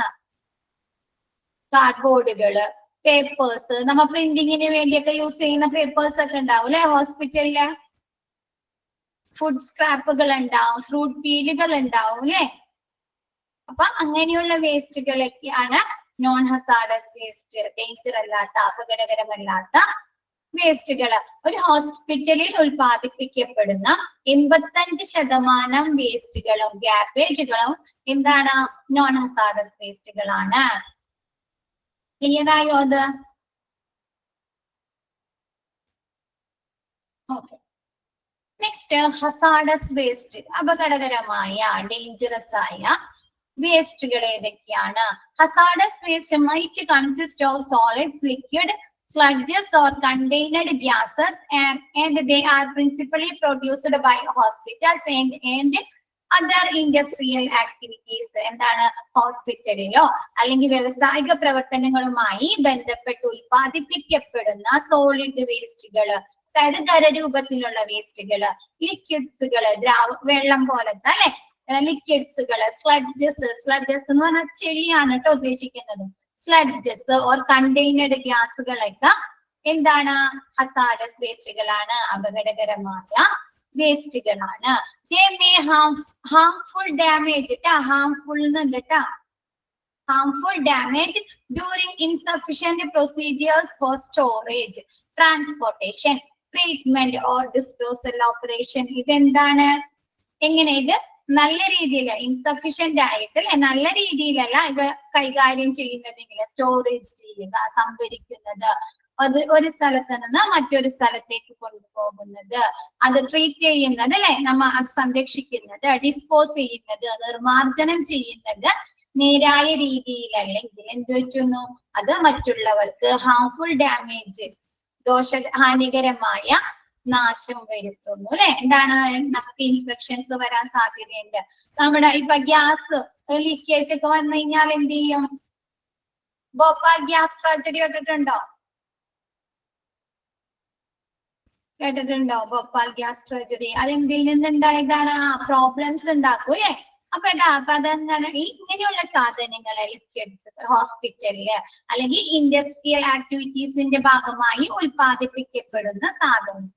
കാർഡ്ബോർഡുകള്, പേപ്പേഴ്സ്, നമ്മ പ്രിന്റിങ്ങിന് വേണ്ടിയൊക്കെ യൂസ് ചെയ്യുന്ന പേപ്പേഴ്സ് ഒക്കെ ഉണ്ടാവും അല്ലെ? ഹോസ്പിറ്റലില് ഫുഡ് സ്ക്രാപ്പുകൾ ഉണ്ടാവും, ഫ്രൂട്ട് പീലുകൾ ഉണ്ടാവും അല്ലെ? അപ്പൊ അങ്ങനെയുള്ള വേസ്റ്റുകളൊക്കെയാണ് നോൺ ഹസാർഡസ് വേസ്റ്റ്, ഡേഞ്ചർ അല്ലാത്ത, അപകടകരമല്ലാത്ത വേസ്റ്റുകള്. ഒരു ഹോസ്പിറ്റലിൽ ഉൽപ്പാദിപ്പിക്കപ്പെടുന്ന 85% വേസ്റ്റുകളും ഗാർബേജുകളും എന്താണ്? Non hazardous വേസ്റ്റുകളാണ്. ക്ലിയർ ആയോ അത്? ഓക്കെ, നെക്സ്റ്റ് ഹസാർഡസ് വേസ്റ്റ്, അപകടകരമായ, ഡേഞ്ചറസ് ആയ വേസ്റ്റുകൾ ഏതൊക്കെയാണ്? Hazardous waste might consist of solids, liquid, sludges or contained gases, and they are principally produced by hospitals and other industrial activities. എന്താണ്? ഹോസ്പിറ്റലിലോ അല്ലെങ്കിൽ വ്യാവസായിക പ്രവർത്തനങ്ങളുമായി ബന്ധപ്പെട്ട് ഉൽപ്പാദിപ്പിക്കപ്പെടുന്ന സോളിഡ് വേസ്റ്റുകള്, അതായത് ഖരരൂപത്തിലുള്ള വേസ്റ്റുകള്, ലിക്വിഡ്സുകള്, വെള്ളം പോലത്തെ അല്ലെ? ലിക്വിഡ്സുകള്, സ്ലഡ്ജസ് എന്ന് പറഞ്ഞാൽ ചെളിയാണ് കേട്ടോ ഉദ്ദേശിക്കുന്നത്. സ്ലഡ്ജസ് ഓർ കണ്ടെയ്നഡ് ഗ്യാസുകളൊക്കെ എന്താണ്? ഹസാഡസ് വേസ്റ്റുകളാണ്, അപകടകരമായ വേസ്റ്റുകളാണ്. They may harmful damage ട്ടാ, harmful എന്നുണ്ട് ട്ടാ, harmful damage during insufficient procedures for storage, transportation, treatment or disposal operation. ഇതെന്താണ്? എങ്ങനെ ഇത് നല്ല രീതിയിൽ ഇൻസഫിഷ്യന്റ് ആയിട്ട് നല്ല രീതിയിലല്ല ഇവ കൈകാര്യം ചെയ്യുന്നതെങ്കിൽ സ്റ്റോറേജ് ചെയ്യുക, സംഭരിക്കുന്നത്, അത് ഒരു സ്ഥലത്ത് നിന്ന് മറ്റൊരു സ്ഥലത്തേക്ക് കൊണ്ടുപോകുന്നത്, അത് ട്രീറ്റ് ചെയ്യുന്നത് അല്ലെ, നമ്മ അത് സംരക്ഷിക്കുന്നത്, ഡിസ്പോസ് ചെയ്യുന്നത്, നിർമാർജനം ചെയ്യുന്നത് നേരായ രീതിയിലല്ലെങ്കിൽ എന്ത് വെച്ചുന്നു, അത് മറ്റുള്ളവർക്ക് ഹാർംഫുൾ ഡാമേജ്, ഹാനികരമായ നാശം വരുത്തുന്നു അല്ലെ. എന്താണ്? നമുക്ക് ഇൻഫെക്ഷൻസ് വരാൻ സാധ്യതയുണ്ട്. നമ്മുടെ ഇപ്പൊ ഗ്യാസ് ലീക്കേജ് ഒക്കെ വന്നു കഴിഞ്ഞാൽ എന്ത് ചെയ്യും? ഭോപ്പാൽ ഗ്യാസ് ട്രാജഡി കേട്ടിട്ടുണ്ടോ? Bhopal gas tragedy. അതെന്തിൽ നിന്നുണ്ടായതാണ്? പ്രോബ്ലംസ് ഉണ്ടാക്കും അല്ലെ. അപ്പൊ അതെന്താണ്? ഇങ്ങനെയുള്ള സാധനങ്ങൾ ലിക്വിഡ്സ് ഹോസ്പിറ്റലില് അല്ലെങ്കിൽ ഇൻഡസ്ട്രിയൽ ആക്ടിവിറ്റീസിന്റെ ഭാഗമായി ഉൽപ്പാദിപ്പിക്കപ്പെടുന്ന സാധനങ്ങൾ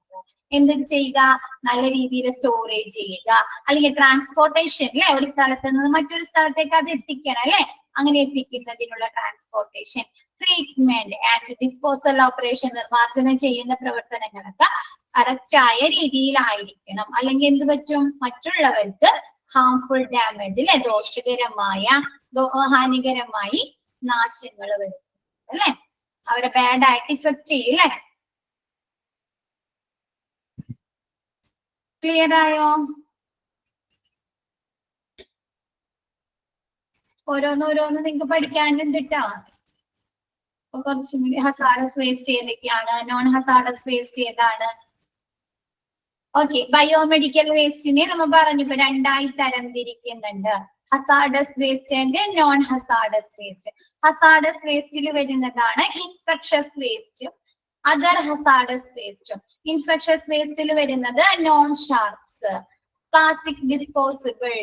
എന്ത് ചെയ്യുക? നല്ല രീതിയിൽ സ്റ്റോറേജ് ചെയ്യുക, അല്ലെങ്കിൽ ട്രാൻസ്പോർട്ടേഷൻ അല്ലെ, ഒരു സ്ഥലത്ത് നിന്ന് മറ്റൊരു സ്ഥലത്തേക്ക് അത് എത്തിക്കണം അല്ലെ, അങ്ങനെ എത്തിക്കുന്നതിനുള്ള transportation, treatment and disposal operation, നിർമ്മാർജ്ജനം ചെയ്യുന്ന പ്രവർത്തനങ്ങളൊക്കെ കറക്റ്റായ രീതിയിലായിരിക്കണം. അല്ലെങ്കിൽ എന്ത് പറ്റും? മറ്റുള്ളവർക്ക് ഹാർംഫുൾ ഡാമേജ് അല്ലെ, ദോഷകരമായ ഹാനികരമായി നാശങ്ങൾ വരും അല്ലെ, അവരെ ബാഡ് ആയിട്ട് ഇഫക്ട് ചെയ്യും അല്ലെ. ക്ലിയർ ആയോ? ഓരോന്നോരോന്ന് നിങ്ങൾക്ക് പഠിക്കാനുണ്ട് ട്ടോ. അപ്പൊ കുറച്ചും കൂടി ഹസാഡസ് വേസ്റ്റ് ഏതൊക്കെയാണ്, നോൺ ഹസാഡസ് വേസ്റ്റ് ഏതാണ്? ഓക്കെ, ബയോമെഡിക്കൽ വേസ്റ്റിനെ നമ്മൾ പറഞ്ഞു ഇപ്പൊ രണ്ടായി തരംതിരിക്കുന്നുണ്ട്, hazardous waste and non hazardous waste. Hazardous വേസ്റ്റിൽ വരുന്നതാണ് ഇൻഫെക്ഷസ് വേസ്റ്റും അതർ ഹസാഡസ് വേസ്റ്റും. ഇൻഫെക്ഷസ് വേസ്റ്റിൽ വരുന്നത് non sharps, plastic disposable,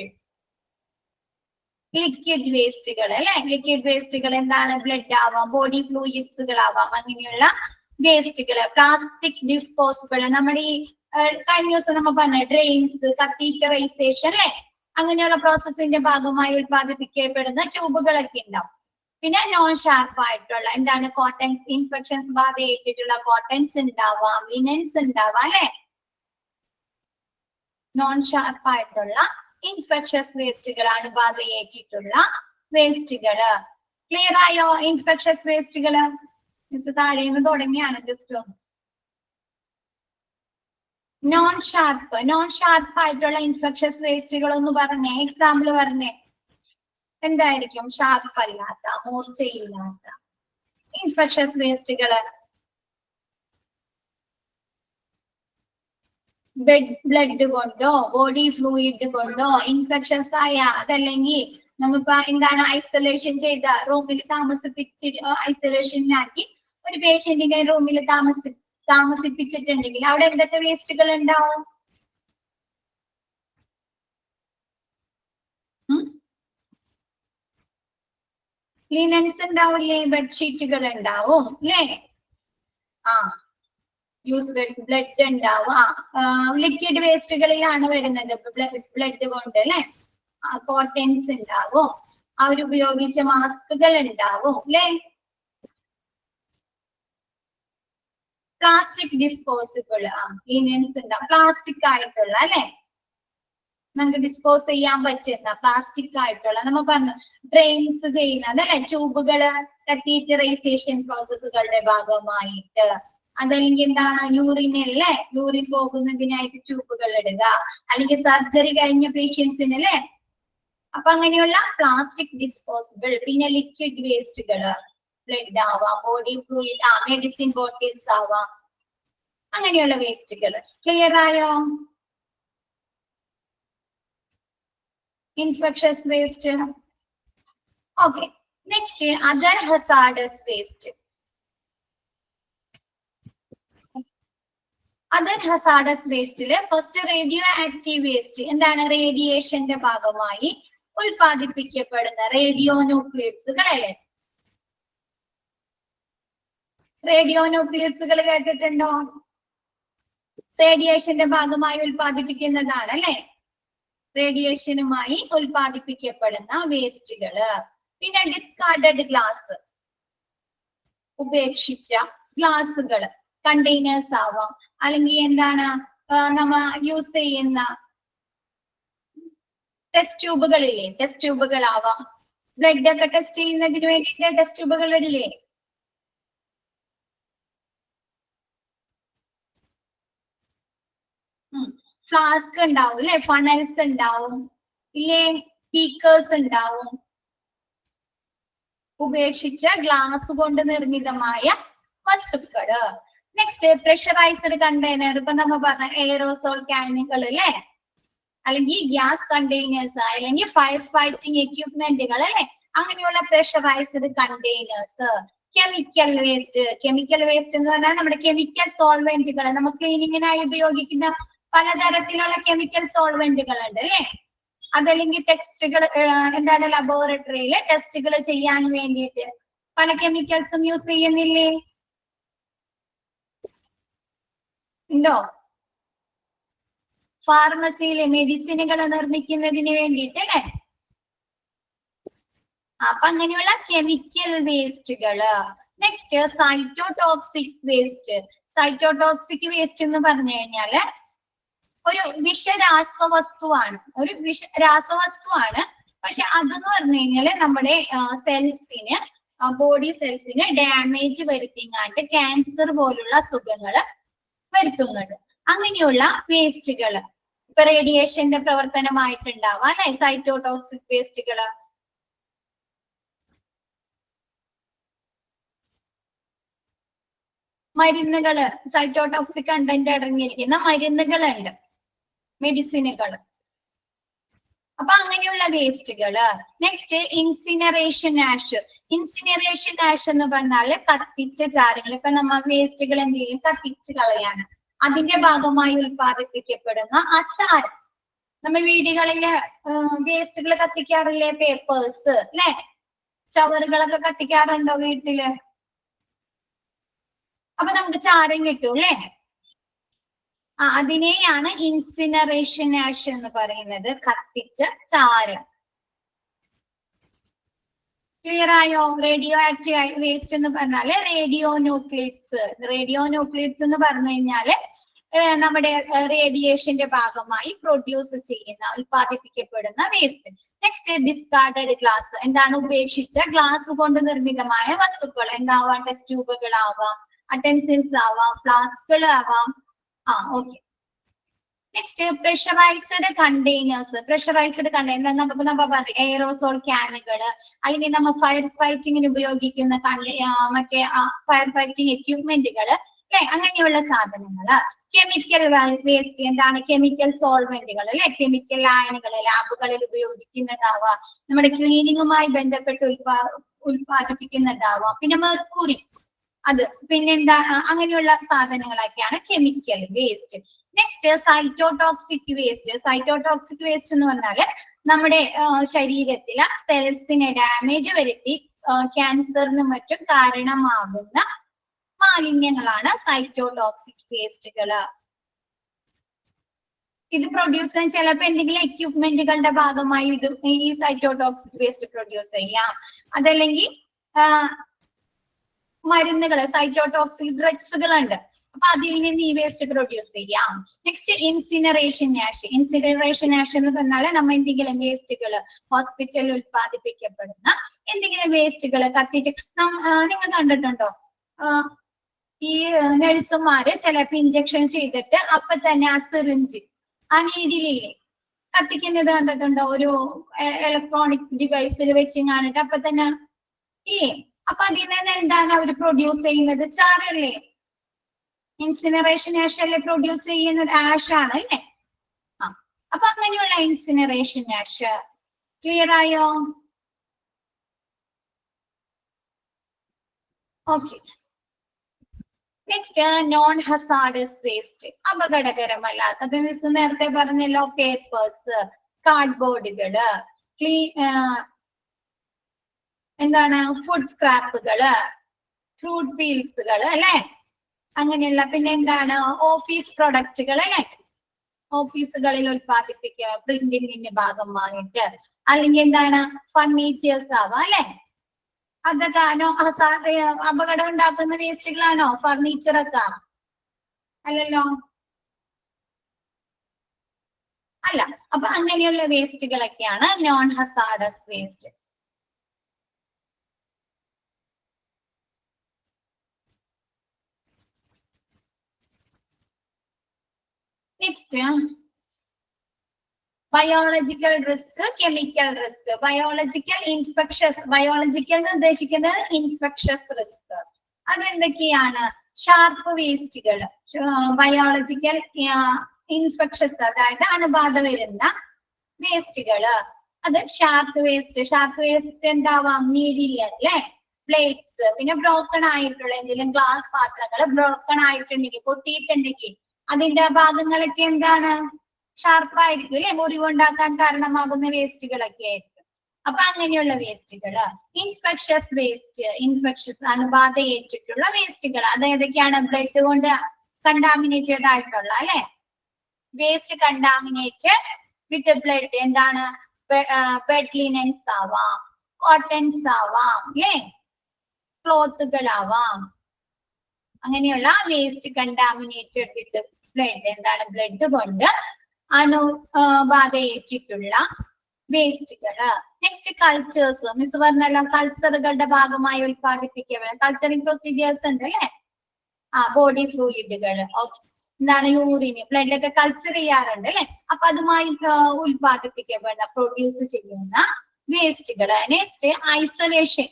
liquid വേസ്റ്റുകൾ അല്ലെ. ലിക്വിഡ് വേസ്റ്റുകൾ എന്താണ്? ബ്ലഡ് ആവാം, ബോഡി ഫ്ലൂയിഡ്സുകൾ ആവാം, അങ്ങനെയുള്ള വേസ്റ്റുകൾ. പ്ലാസ്റ്റിക് ഡിസ്പോസിബിൾ നമ്മുടെ ഈ കഴിഞ്ഞ ദിവസം നമ്മൾ പറഞ്ഞ ഡ്രെയിൻസ്, കത്തീറ്ററൈസേഷൻ അല്ലെ, അങ്ങനെയുള്ള പ്രോസസ്സിന്റെ ഭാഗമായി ഉൽപ്പാദിപ്പിക്കപ്പെടുന്ന ട്യൂബുകളൊക്കെ ഉണ്ടാവും. പിന്നെ നോൺ ഷാർപ്പ് ആയിട്ടുള്ള എന്താണ്? കോട്ടൺസ്, ഇൻഫെക്ഷൻസ് ബാധയേറ്റിട്ടുള്ള കോട്ടൺസ് ഉണ്ടാവാം, ലിനൻസ് ഉണ്ടാവാം അല്ലെ. നോൺ ഷാർപ്പ് ആയിട്ടുള്ള ഇൻഫെക്ഷസ് വേസ്റ്റുകളാണ് ബാധയേറ്റിട്ടുള്ള വേസ്റ്റുകള്. ക്ലിയർ ആയോ? ഇൻഫെക്ഷസ് വേസ്റ്റുകള് മിസ് താഴേന്ന് തുടങ്ങിയാണ് ജസ്റ്റ്. നോൺ ഷാർപ്പ് ആയിട്ടുള്ള ഇൻഫെക്ഷസ് വേസ്റ്റുകൾ ഒന്ന് പറഞ്ഞേ, എക്സാമ്പിൾ പറഞ്ഞേ. എന്തായിരിക്കും? ഷാർപ്പ് അല്ലാത്ത, മൂർച്ചയില്ലാത്ത ഇൻഫെക്ഷസ് വേസ്റ്റുകള്. ബ്ലഡ് കൊണ്ടോ ബോഡി ഫ്ലൂയിഡ് കൊണ്ടോ ഇൻഫെക്ഷൻസ് ആയ, അതല്ലെങ്കിൽ നമ്മിപ്പോ എന്താണ് ഐസൊലേഷൻ ചെയ്ത റൂമിൽ ഐസൊലേഷനിലാക്കി ഒരു പേഷ്യന്റിനെ റൂമിൽ താമസിപ്പിച്ചിട്ടുണ്ടെങ്കിൽ അവിടെ എന്തൊക്കെ വേസ്റ്റുകൾ ഉണ്ടാവും? ലിനൻസ് ഉണ്ടാവില്ലേ? ബെഡ്ഷീറ്റുകൾ ഉണ്ടാവും അല്ലേ. യൂസ് ബ്ലഡ് ഉണ്ടാവും. ലിക്വിഡ് വേസ്റ്റുകളിലാണ് വരുന്നത് ബ്ലഡ് കൊണ്ട് അല്ലെ. കോട്ടൺസ് ഉണ്ടാവും, അവരുപയോഗിച്ച മാസ്കുകൾ ഉണ്ടാവും അല്ലെ. പ്ലാസ്റ്റിക് ഡിസ്പോസിബിൾ, ലിനൻസ് ഉണ്ടാവും, പ്ലാസ്റ്റിക് ആയിട്ടുള്ള അല്ലെ, നമുക്ക് ഡിസ്പോസ് ചെയ്യാൻ പറ്റുന്ന പ്ലാസ്റ്റിക് ആയിട്ടുള്ള. നമ്മൾ പറഞ്ഞു ഡ്രെയിൻസ് ചെയ്യുന്നത് അല്ലെ, ട്യൂബുകള് കത്തീറ്ററൈസേഷൻ പ്രോസസ്സുകളുടെ ഭാഗമായിട്ട്. അതല്ലെങ്കിൽ എന്താണ്? യൂറിൻ അല്ലേ, യൂറിൻ പോകുന്നതിനായിട്ട് ട്യൂബുകൾ ഇടുക, അല്ലെങ്കിൽ സർജറി കഴിഞ്ഞ പേഷ്യൻസിന് അല്ലെ. അപ്പൊ അങ്ങനെയുള്ള പ്ലാസ്റ്റിക് ഡിസ്പോസിബിൾ. പിന്നെ ലിക്വിഡ് വേസ്റ്റുകള്, ബ്ലഡ് ആവാം, ബോഡി ഫ്ലൂയിഡ്, മെഡിസിൻ ബോട്ടിൽസ് ആവാം, അങ്ങനെയുള്ള വേസ്റ്റുകള്. ക്ലിയർ ആയോ? Infectious waste. Okay, next other hazardous waste. Other hazardous വേസ്റ്റില് ഫസ്റ്റ് റേഡിയോ ആക്റ്റീവ് വേസ്റ്റ്. എന്താണ്? റേഡിയേഷന്റെ ഭാഗമായി ഉൽപ്പാദിപ്പിക്കപ്പെടുന്ന റേഡിയോ ന്യൂക്ലിയസുകൾ അല്ലെ. റേഡിയോ ന്യൂക്ലിയസുകൾ കേട്ടിട്ടുണ്ടോ? റേഡിയേഷന്റെ ഭാഗമായി ഉൽപ്പാദിപ്പിക്കുന്നതാണ് അല്ലെ? റേഡിയേഷനുമായി ഉൽപ്പാദിപ്പിക്കപ്പെടുന്ന വേസ്റ്റുകള്. പിന്നെ ഡിസ്കാർഡഡ് ഗ്ലാസ്, ഉപേക്ഷിച്ച ഗ്ലാസുകൾ, കണ്ടെയ്നേഴ്സ് ആവാം, അല്ലെങ്കിൽ എന്താണ് നമ്മ യൂസ് ചെയ്യുന്ന ടെസ്റ്റ് ട്യൂബുകളില്ലേ, ടെസ്റ്റ് ട്യൂബുകളാവാം. ബ്ലഡ് ഒക്കെ ടെസ്റ്റ് ചെയ്യുന്നതിന് വേണ്ടിയിട്ട് ടെസ്റ്റ് ട്യൂബുകൾ ഇല്ലേ? ഫ്ലാസ്ക് ഉണ്ടാവും അല്ലെ, ഫണൽസ് ഉണ്ടാവും ഇല്ലേ, ബീക്കേഴ്സ് ഉണ്ടാവും. ഉപേക്ഷിച്ച ഗ്ലാസ് കൊണ്ട് നിർമ്മിതമായ വസ്തുക്കള്. Next pressurised container. ഇപ്പൊ നമ്മ പറഞ്ഞ എയറോസോൾ ക്യാനുകൾ അല്ലെ, അല്ലെങ്കിൽ ഗ്യാസ് കണ്ടെയ്നേഴ്സ്, അല്ലെങ്കിൽ ഫയർ ഫൈറ്റിംഗ് എക്യുപ്മെന്റുകൾ അല്ലെ, അങ്ങനെയുള്ള pressurised containers. Chemical waste. Chemical waste എന്ന് പറഞ്ഞാൽ നമ്മുടെ കെമിക്കൽ സോൾവെന്റുകൾ, നമുക്ക് ക്ലീനിങ്ങിനായി ഉപയോഗിക്കുന്ന പലതരത്തിലുള്ള കെമിക്കൽ സോൾവെന്റുകൾ ഉണ്ട് അല്ലെ. അതല്ലെങ്കിൽ ടെസ്റ്റുകൾ, എന്താണ് ലബോറട്ടറിയിൽ ടെസ്റ്റുകൾ ചെയ്യാൻ വേണ്ടിയിട്ട് പല കെമിക്കൽസും യൂസ് ചെയ്യുന്നില്ലേ? ഉണ്ടോ? ഫാർമസിയിലെ മെഡിസിനുകൾ നിർമ്മിക്കുന്നതിന് വേണ്ടിയിട്ട് അല്ലെ. അപ്പൊ അങ്ങനെയുള്ള കെമിക്കൽ വേസ്റ്റുകള്. Next cytotoxic waste. Cytotoxic waste എന്ന് പറഞ്ഞു കഴിഞ്ഞാല് ഒരു വിഷരാസവസ്തുവാണ്, ഒരു രാസവസ്തുവാണ്. പക്ഷെ അതെന്ന് പറഞ്ഞു കഴിഞ്ഞാല് നമ്മുടെ സെൽസിന്, ബോഡി സെൽസിന് ഡാമേജ് വരുത്തിങ്ങാണ്ട് ക്യാൻസർ പോലുള്ള അസുഖങ്ങള് വരുത്തുന്നുണ്ട്. അങ്ങനെയുള്ള വേസ്റ്റുകള് ഇപ്പൊ റേഡിയേഷന്റെ പ്രവർത്തനമായിട്ടുണ്ടാവാം അല്ലെ, സൈറ്റോടോക്സിക് വേസ്റ്റുകള്. മരുന്നുകള്, സൈറ്റോടോക്സിക് കണ്ടന്റ് അടങ്ങിയിരിക്കുന്ന മരുന്നുകളുണ്ട്, മെഡിസിനുകള്. അപ്പൊ അങ്ങനെയുള്ള വേസ്റ്റുകള്. Next incineration ash. Incineration ash എന്ന് പറഞ്ഞാല് കത്തിച്ച ചാരങ്ങൾ. ഇപ്പൊ നമ്മ വേസ്റ്റുകൾ എന്ത് ചെയ്യും? കത്തിച്ച് കളയാണ്. അതിന്റെ ഭാഗമായി ഉൽപ്പാദിപ്പിക്കപ്പെടുന്ന ആ ചാരം. നമ്മ വീടുകളില് വേസ്റ്റുകൾ കത്തിക്കാറില്ലേ? പേപ്പേഴ്സ് അല്ലെ, ചവറുകളൊക്കെ കത്തിക്കാറുണ്ടോ വീട്ടില്? അപ്പൊ നമുക്ക് ചാരം കിട്ടും അല്ലെ. അതിനെയാണ് ഇൻസിനറേഷൻ ആഷ് എന്ന് പറയുന്നത്, കത്തിച്ച ചാരം. ക്ലിയർ ആയോ? റേഡിയോ ആക്റ്റീവ് വേസ്റ്റ് എന്ന് പറഞ്ഞാല് റേഡിയോ ന്യൂക്ലിയസ്. റേഡിയോ ന്യൂക്ലിയസ് എന്ന് പറഞ്ഞു കഴിഞ്ഞാല് നമ്മുടെ റേഡിയേഷന്റെ ഭാഗമായി പ്രൊഡ്യൂസ് ചെയ്യുന്ന, ഉൽപ്പാദിപ്പിക്കപ്പെടുന്ന വേസ്റ്റ്. Next discarded glass. എന്താണ്? ഉപേക്ഷിച്ച ഗ്ലാസ് കൊണ്ട് നിർമ്മിതമായ വസ്തുക്കൾ. എന്താവാം? ടെസ്റ്റ് ട്യൂബുകളാവാം, അറ്റൻസിൽസ് ആവാം, ഫ്ലാസ്കുകൾ ആവാം. Okay. Next pressurised containers. Pressurised container നമ്മ പറഞ്ഞു എയറോസോൾ ക്യാനുകള്, അല്ലെങ്കിൽ നമ്മ ഫയർ ഫൈറ്റിങ്ങിന് ഉപയോഗിക്കുന്ന മറ്റേ ഫയർ ഫൈറ്റിംഗ് എക്യുപ്മെന്റുകള് അല്ലെ, അങ്ങനെയുള്ള സാധനങ്ങള്. Chemical waste. എന്താണ്? കെമിക്കൽ സോൾവെന്റുകൾ അല്ലെ, കെമിക്കൽ ലായനികൾ ലാബുകളിൽ ഉപയോഗിക്കുന്നതാവാം, നമ്മുടെ ക്ലീനിങ്ങുമായി ബന്ധപ്പെട്ട് ഉൽപ്പാദിപ്പിക്കുന്നതാവാം. പിന്നെ മെർക്കുറി, അത് പിന്നെന്താ, അങ്ങനെയുള്ള സാധനങ്ങളൊക്കെയാണ് chemical waste. Next cytotoxic waste. Cytotoxic waste എന്ന് പറഞ്ഞാല് നമ്മുടെ ശരീരത്തിലെ സെൽസിനെ ഡാമേജ് വരുത്തി ക്യാൻസറിനും മറ്റും കാരണമാകുന്ന മാലിന്യങ്ങളാണ് സൈറ്റോടോക്സിക് വേസ്റ്റുകള്. ഇത് പ്രൊഡ്യൂസ് ചെയ്യാൻ ചിലപ്പോ എന്തെങ്കിലും എക്യുപ്മെന്റുകളുടെ ഭാഗമായി ഇത് ഈ സൈറ്റോടോക്സിക് വേസ്റ്റ് പ്രൊഡ്യൂസ് ചെയ്യാം. അതല്ലെങ്കിൽ മരുന്നുകള്, സൈറ്റോടോക്സിക് ഡ്രഗ്സുകളുണ്ട്, അപ്പൊ അതിൽ നിന്ന് ഈ വേസ്റ്റ് പ്രൊഡ്യൂസ് ചെയ്യാം. Next incineration ash. Incineration ash എന്ന് പറഞ്ഞാല് നമ്മ എന്തെങ്കിലും വേസ്റ്റുകള്, ഹോസ്പിറ്റലിൽ ഉൽപ്പാദിപ്പിക്കപ്പെടുന്ന എന്തെങ്കിലും വേസ്റ്റുകള് കത്തിച്ച്, നിങ്ങൾ കണ്ടിട്ടുണ്ടോ ഈ നഴ്സുമാര് ചിലപ്പോ ഇഞ്ചക്ഷൻ ചെയ്തിട്ട് അപ്പൊ തന്നെ ആ സിറിഞ്ച്, ആ നീഡിലില്ലേ കത്തിക്കുന്നത് കണ്ടിട്ടുണ്ടോ? ഒരു ഇലക്ട്രോണിക് ഡിവൈസിൽ വെച്ച് കാണിട്ട് അപ്പൊ തന്നെ ഇല്ലേ. അപ്പൊ അതിൽ നിന്ന് എന്താണ് അവർ പ്രൊഡ്യൂസ് ചെയ്യുന്നത്? ചാരല്ലേ. ഇൻസിനറേഷൻ ആഷ് അല്ലേ പ്രൊഡ്യൂസ് ചെയ്യുന്നത്? ആഷ് ആണ് അല്ലേ. അപ്പൊ അങ്ങനെയുള്ള ഇൻസിനറേഷൻ ആഷ്. ക്ലിയർ ആയോ? Okay. Next non hazardous waste. അപകടകരമല്ലാത്ത, അപ്പൊ മിസ് നേരത്തെ പറഞ്ഞല്ലോ, പേപ്പേഴ്സ്, കാർഡ്ബോർഡുകള്, എന്താണ് ഫുഡ് സ്ക്രാപ്പുകള്, ഫ്രൂട്ട് പീൽസുകൾ അല്ലെ, അങ്ങനെയുള്ള പിന്നെ എന്താണ് ഓഫീസ് പ്രൊഡക്റ്റുകൾ അല്ലെ, ഓഫീസുകളിൽ ഉത്പാദിപ്പിക്കുക പ്രിന്റിങ്ങിന്റെ ഭാഗമായിട്ട്, അല്ലെങ്കിൽ എന്താണ് ഫർണിച്ചേഴ്സ് ആവാം അല്ലെ, അതൊക്കെ അപകടം ഉണ്ടാക്കുന്ന വേസ്റ്റുകളാണോ ഫർണിച്ചറൊക്കെ? അല്ലല്ലോ, അല്ല. അപ്പൊ അങ്ങനെയുള്ള വേസ്റ്റുകളൊക്കെയാണ് non hazardous waste. Next biological risk, chemical risk. Biological infectious, biological എന്ന് ഉദ്ദേശിക്കുന്നത് ഇൻഫെക്ഷസ് റിസ്ക്. അതെന്തൊക്കെയാണ്? ഷാർപ്പ് വേസ്റ്റുകൾ, ബയോളജിക്കൽ ഇൻഫെക്ഷസ് അതായത് അണുബാധ വരുന്ന വേസ്റ്റുകള്, അത് ഷാർപ്പ് വേസ്റ്റ്. ഷാർപ്പ് വേസ്റ്റ് എന്താവാം? നീഡിൽ അല്ലെ, പ്ലേറ്റ്സ്, പിന്നെ ബ്രോക്കൺ ആയിട്ടുള്ള എന്തെങ്കിലും ഗ്ലാസ് പാത്രങ്ങൾ ബ്രോക്കൺ ആയിട്ടുണ്ടെങ്കിൽ, പൊട്ടിയിട്ടുണ്ടെങ്കിൽ അതിന്റെ ഭാഗങ്ങളൊക്കെ എന്താണ്? ഷാർപ്പായിരിക്കും അല്ലെ, മുറിവുണ്ടാക്കാൻ കാരണമാകുന്ന വേസ്റ്റുകളൊക്കെ ആയിരിക്കും. അപ്പൊ അങ്ങനെയുള്ള വേസ്റ്റുകള്. ഇൻഫെക്ഷസ് വേസ്റ്റ്, ഇൻഫെക്ഷസ് അണുബാധ ഏറ്റിട്ടുള്ള വേസ്റ്റുകൾ, അത് ഏതൊക്കെയാണ്? ബ്ലഡ് കൊണ്ട് കണ്ടാമിനേറ്റഡ് ആയിട്ടുള്ള അല്ലെ, വേസ്റ്റ് കണ്ടാമിനേറ്റഡ് വിത്ത് ബ്ലഡ്, എന്താണ്? ബെഡ് ലിനൻസ് ആവാം, കോട്ടൺസ് ആവാം അല്ലെ, ക്ലോത്തുകളാവാം. അങ്ങനെയുള്ള വേസ്റ്റ് കണ്ടാമിനേറ്റഡ് വിത്ത് ബ്ലഡ്, എന്താണ്? ബ്ലഡ് കൊണ്ട് അണുബാധ ഏറ്റിട്ടുള്ള വേസ്റ്റുകള്. Next cultures. മിസ് പറഞ്ഞല്ലോ കൾച്ചറുകളുടെ ഭാഗമായി ഉത്പാദിപ്പിക്കുക കൾച്ചറിങ് പ്രൊസീജിയേഴ്സ് ഉണ്ട് അല്ലെ, ബോഡി ഫ്ലൂയിഡുകൾ, എന്താണ്? യൂറിന്, ബ്ലഡ് ഒക്കെ കൾച്ചർ ചെയ്യാറുണ്ട് അല്ലെ, അപ്പൊ അതുമായി ഉത്പാദിപ്പിക്കപ്പെടുന്ന പ്രൊഡ്യൂസ് ചെയ്യുന്ന വേസ്റ്റുകള്. Next isolation.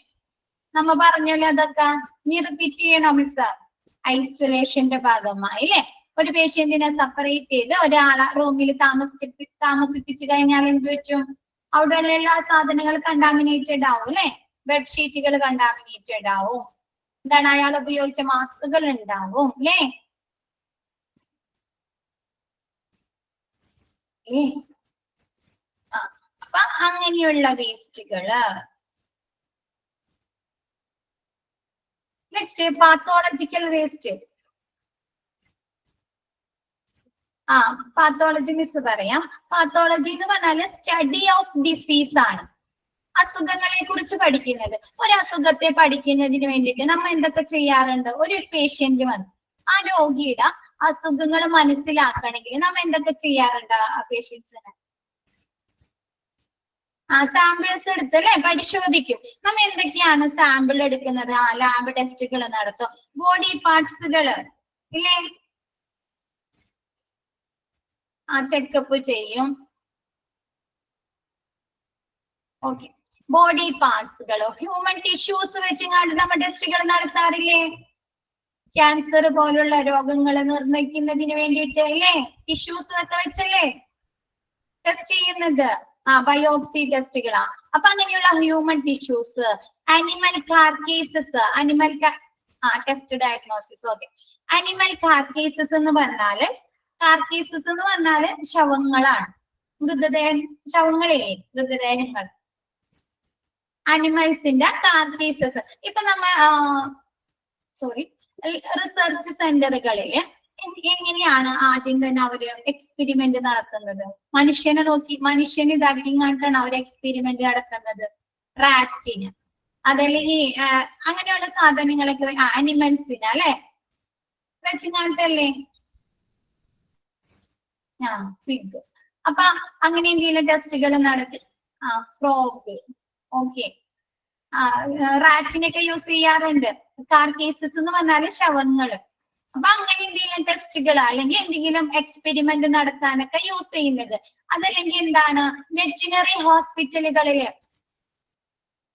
നമ്മ പറഞ്ഞല്ലോ അതൊക്കെ നീ റിപ്പീറ്റ് ചെയ്യണോ മിസ്? ഐസൊലേഷന്റെ ഭാഗമായി അല്ലെ, ഒരു പേഷ്യന്റിനെ സെപ്പറേറ്റ് ചെയ്ത് ഒരാളെ റൂമിൽ താമസിപ്പിച്ചു കഴിഞ്ഞാൽ എന്ത് പറ്റും? അവിടെയുള്ള എല്ലാ സാധനങ്ങളും കണ്ടാമിനേറ്റഡ് ആവും അല്ലെ, ബെഡ്ഷീറ്റുകൾ കണ്ടാമിനേറ്റഡ് ആവും, എന്താണ്? അയാൾ ഉപയോഗിച്ച മാസ്കുകൾ ഉണ്ടാവും അല്ലേ. അപ്പൊ അങ്ങനെയുള്ള വേസ്റ്റുകള്. Next pathological waste. Pathology miss പറയാം. പാത്തോളജി എന്ന് പറഞ്ഞാല് സ്റ്റഡി ഓഫ് ഡിസീസ് ആണ്, അസുഖങ്ങളെ കുറിച്ച് പഠിക്കുന്നത്. ഒരു അസുഖത്തെ പഠിക്കുന്നതിന് വേണ്ടിയിട്ട് നമ്മൾ എന്തൊക്കെ ചെയ്യാറുണ്ട്? ഒരു പേഷ്യന്റ് വന്ന് ആ രോഗിയുടെ അസുഖങ്ങൾ മനസ്സിലാക്കണമെങ്കിൽ നമ്മൾ എന്തൊക്കെ ചെയ്യാറുണ്ട്? ആ പേഷ്യൻസിന് സാമ്പിൾസ് എടുത്ത് അല്ലെ പരിശോധിക്കും. നമ്മ എന്തൊക്കെയാണ് സാമ്പിൾ എടുക്കുന്നത്? ലാബ് ടെസ്റ്റുകൾ നടത്തും, ബോഡി പാർട്സുകൾ ഇല്ലേ, ചെക്കപ്പ് ചെയ്യും. ഓക്കെ, ബോഡി പാർട്സുകളോ ഹ്യൂമൻ ടിഷ്യൂസ് വെച്ചുകൊണ്ട് നമ്മൾ ടെസ്റ്റുകൾ നടത്താറില്ലേ? ക്യാൻസർ പോലുള്ള രോഗങ്ങൾ നിർണ്ണയിക്കുന്നതിന് വേണ്ടിയിട്ട് അല്ലേ, ടിഷ്യൂസ് ഒക്കെ വെച്ചല്ലേ ടെസ്റ്റ് ചെയ്യുന്നത്? ബയോപ്സി ടെസ്റ്റുകളാ. അപ്പൊ അങ്ങനെയുള്ള human tissues, animal carcasses, test diagnosis. Okay, animal carcasses എന്ന് പറഞ്ഞാല് ശവങ്ങളാണ്, ശവങ്ങളില്ലേ, മൃതദേഹങ്ങൾ. അനിമൽസിന്റെ കാർക്കേസസ്. ഇപ്പൊ നമ്മ റിസർച്ച് സെന്ററുകളില് എങ്ങനെയാണ് ആദ്യം തന്നെ അവര് എക്സ്പെരിമെന്റ് നടത്തുന്നത്? മനുഷ്യന് ഇതാക്കിങ്ങാണ്ടാണ് അവർ എക്സ്പെരിമെന്റ് നടത്തുന്നത്. റാറ്റിന്, അതല്ലെങ്കിൽ അങ്ങനെയുള്ള സാധനങ്ങളൊക്കെ അനിമൽസിന് അല്ലെ വെച്ചിങ്ങാണ്ടല്ലേ. പിഗ്. അപ്പൊ അങ്ങനെ എന്തെങ്കിലും ടെസ്റ്റുകൾ നടത്തി. ഫ്രോഗ്. ഓക്കെ, റാറ്റിനൊക്കെ യൂസ് ചെയ്യാറുണ്ട്. കാർക്കേസസ് എന്ന് പറഞ്ഞാല് ശവങ്ങള്. അപ്പൊ അങ്ങനെ എന്തെങ്കിലും ടെസ്റ്റുകൾ അല്ലെങ്കിൽ എന്തെങ്കിലും എക്സ്പെരിമെന്റ് നടത്താനൊക്കെ യൂസ് ചെയ്യുന്നത്. അതല്ലെങ്കിൽ എന്താണ് വെറ്റിനറി ഹോസ്പിറ്റലുകളില്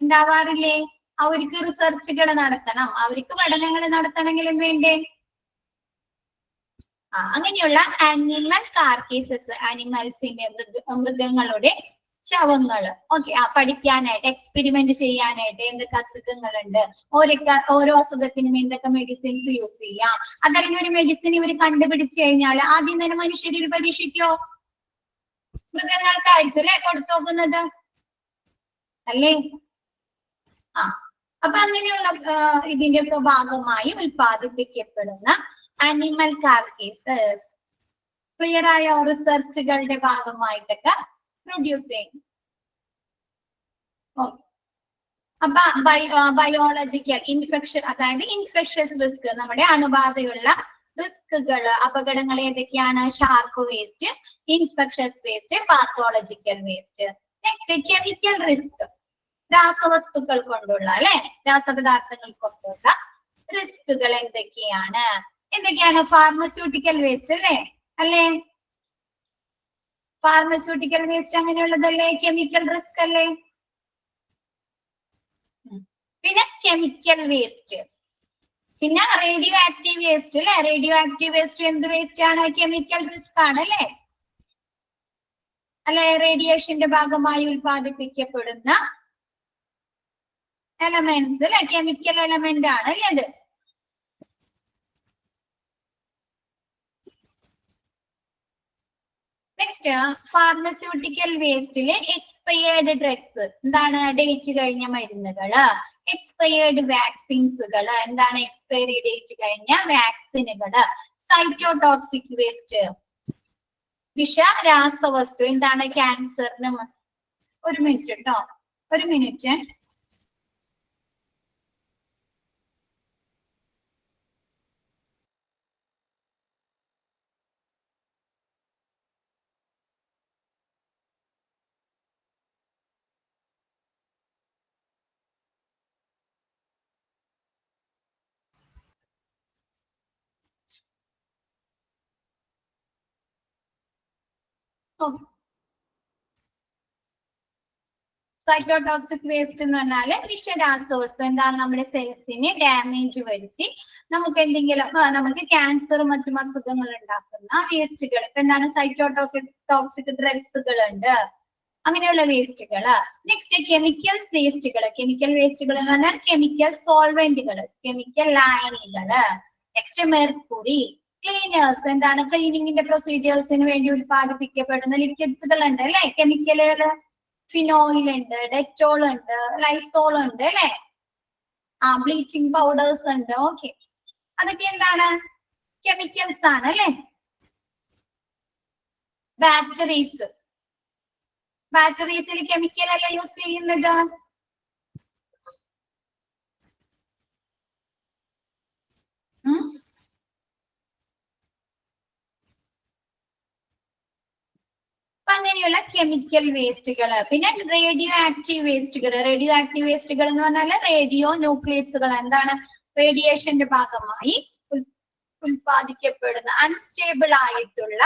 ഉണ്ടാവാറില്ലേ? അവർക്ക് റിസർച്ചുകൾ നടത്തണം, അവർക്ക് പഠനങ്ങൾ നടത്തണമെങ്കിലും വേണ്ടേ? അങ്ങനെയുള്ള ആനിമൽ കാർക്കേസസ്, അനിമൽസിന്റെ മൃഗങ്ങളുടെ ശവങ്ങള്. ഓക്കെ, പഠിക്കാനായിട്ട് എക്സ്പെരിമെന്റ് ചെയ്യാനായിട്ട് എന്തൊക്കെ അസുഖങ്ങളുണ്ട്, ഓരോ അസുഖത്തിനും എന്തൊക്കെ മെഡിസിൻസ് യൂസ് ചെയ്യാം. അതല്ലെങ്കിൽ ഒരു മെഡിസിൻ ഇവർ കണ്ടുപിടിച്ചു കഴിഞ്ഞാൽ ആദ്യം തന്നെ മനുഷ്യരിൽ പരീക്ഷിക്കോ? മൃഗങ്ങൾക്കായിരിക്കും അല്ലെ കൊടുത്തു നോക്കുന്നത് അല്ലേ? അപ്പൊ അങ്ങനെയുള്ള ഇതിന്റെ ഒക്കെ ഭാഗമായി ഉൽപ്പാദിപ്പിക്കപ്പെടുന്ന അനിമൽ കാർക്കേസസ് ക്ലിയർ ആയ റിസർച്ചുകളുടെ ഭാഗമായിട്ടൊക്കെ പ്രൊഡ്യൂസ് ചെയ്യും. അപ്പൊ ബയോളജിക്കൽ ഇൻഫെക്ഷൻ, അതായത് ഇൻഫെക്ഷസ് റിസ്ക്, നമ്മുടെ അണുബാധയുള്ള റിസ്കുകൾ, അപകടങ്ങൾ ഏതൊക്കെയാണ്? Sharp waste, infectious waste, pathological waste. Next chemical risk, രാസവസ്തുക്കൾ കൊണ്ടുള്ള അല്ലെ, രാസപദാർത്ഥങ്ങൾ കൊണ്ടുള്ള റിസ്കുകൾ എന്തൊക്കെയാണ്? ഫാർമസ്യൂട്ടിക്കൽ വേസ്റ്റ് അല്ലേ? ഫാർമസ്യൂട്ടിക്കൽ വേസ്റ്റ് അങ്ങനെയുള്ളതല്ലേ? കെമിക്കൽ റിസ്ക് അല്ലേ? പിന്നെ കെമിക്കൽ വേസ്റ്റ്, പിന്നെ റേഡിയോ ആക്റ്റീവ് വേസ്റ്റ് അല്ലെ? റേഡിയോ ആക്റ്റീവ് വേസ്റ്റ് എന്ത് വേസ്റ്റ് ആണ്? കെമിക്കൽ റിസ്ക് ആണ് അല്ലെ? റേഡിയേഷന്റെ ഭാഗമായി ഉൽപ്പാദിപ്പിക്കപ്പെടുന്ന എലമെന്റ്സ് അല്ലെ? കെമിക്കൽ എലമെന്റ് ആണ് അല്ലേ അത്? നെക്സ്റ്റ് ഫാർമസ്യൂട്ടിക്കൽ വേസ്റ്റില് എക്സ്പയർഡ് ഡ്രഗ്സ്, എന്താണ്? ഡേറ്റ് കഴിഞ്ഞ മരുന്നുകള്, എക്സ്പയർഡ് വാക്സിൻസുകള്, എന്താണ്? എക്സ്പയറി ഡേറ്റ് കഴിഞ്ഞ വാക്സിനുകള്, സൈറ്റോടോക്സിക് വേസ്റ്റ്, വിഷ രാസവസ്തു, എന്താണ്? ക്യാൻസറിനും. ഒരു മിനിറ്റ് കേട്ടോ, ഒരു മിനിറ്റ്. സൈറ്റോടോക്സിക് വേസ്റ്റ് എന്ന് പറഞ്ഞാല് വിഷരാസവസ്തു, എന്താണ്? നമ്മുടെ സെൽസിന് ഡാമേജ് വരുത്തി നമുക്ക് എന്തെങ്കിലും നമുക്ക് ക്യാൻസർ മറ്റും അസുഖങ്ങൾ ഉണ്ടാക്കുന്ന വേസ്റ്റുകൾ, എന്താണ്? സൈറ്റോടോക്സിക് ഡ്രഗ്സുകൾ ഉണ്ട്, അങ്ങനെയുള്ള വേസ്റ്റുകള്. നെക്സ്റ്റ് കെമിക്കൽ വേസ്റ്റുകൾ, കെമിക്കൽ വേസ്റ്റുകൾ എന്ന് പറഞ്ഞാൽ കെമിക്കൽ സോൾവെന്റുകൾ, കെമിക്കൽ ലായനികള്. നെക്സ്റ്റ് മെർക്കുറി, ക്ലീനേഴ്സ്, എന്താണ്? ക്ലീനിങ്ങിന്റെ പ്രൊസീജിയേഴ്സിന് വേണ്ടി ഉൽപ്പാദിപ്പിക്കപ്പെടുന്ന ലിക്വിഡ്സുകൾ ഉണ്ട് അല്ലെ? കെമിക്കലുകള്, ഫിനോയിൽ ഉണ്ട്, ഡെറ്റോൾ ഉണ്ട്, ലൈസോൾ ഉണ്ട് അല്ലെ? ബ്ലീച്ചിങ് പൗഡേഴ്സ് ഉണ്ട്. ഓക്കെ, അതൊക്കെ എന്താണ്? കെമിക്കൽസ് ആണ് അല്ലെ? ബാറ്ററീസ്, ബാറ്ററീസിൽ കെമിക്കൽ അല്ല യൂസ് ചെയ്യുന്നത്? അങ്ങനെയുള്ള കെമിക്കൽ വേസ്റ്റുകൾ. പിന്നെ റേഡിയോ ആക്റ്റീവ് വേസ്റ്റുകൾ, റേഡിയോ ആക്റ്റീവ് വേസ്റ്റുകൾ എന്ന് പറഞ്ഞാൽ റേഡിയോ ന്യൂക്ലിയസുകൾ, എന്താണ്? റേഡിയേഷന്റെ ഭാഗമായി ഉൽപ്പാദിക്കപ്പെടുന്ന അൺസ്റ്റേബിൾ ആയിട്ടുള്ള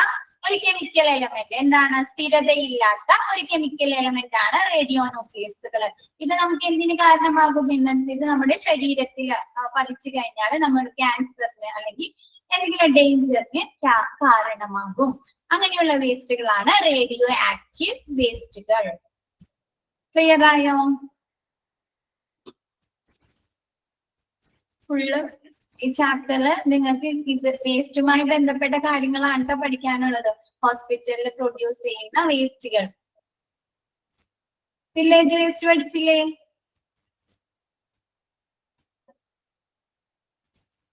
ഒരു കെമിക്കൽ എലമെന്റ്, എന്താണ്? സ്ഥിരതയില്ലാത്ത ഒരു കെമിക്കൽ എലമെന്റ് ആണ് റേഡിയോ ന്യൂക്ലിയസുകൾ. ഇത് നമുക്ക് എന്തിന് കാരണമാകും? ഇത് നമ്മുടെ ശരീരത്തിൽ പതിച്ചു കഴിഞ്ഞാൽ നമ്മൾ ക്യാൻസറിന് അല്ലെങ്കിൽ എന്തെങ്കിലും ഡേഞ്ചറിന് കാരണമാകും. അങ്ങനെയുള്ള വേസ്റ്റുകളാണ് റേഡിയോ ആക്റ്റീവ് വേസ്റ്റുകൾ. ക്ലിയർ ആയോ? ഫുള്ള് ഈ ചാപ്റ്ററിൽ നിങ്ങൾക്ക് ഇത് വേസ്റ്റുമായി ബന്ധപ്പെട്ട കാര്യങ്ങളാണ് പഠിക്കാനുള്ളത്. ഹോസ്പിറ്റലിൽ പ്രൊഡ്യൂസ് ചെയ്യുന്ന വേസ്റ്റുകൾ. വില്ലേജ് വേസ്റ്റ് പഠിച്ചില്ലേ?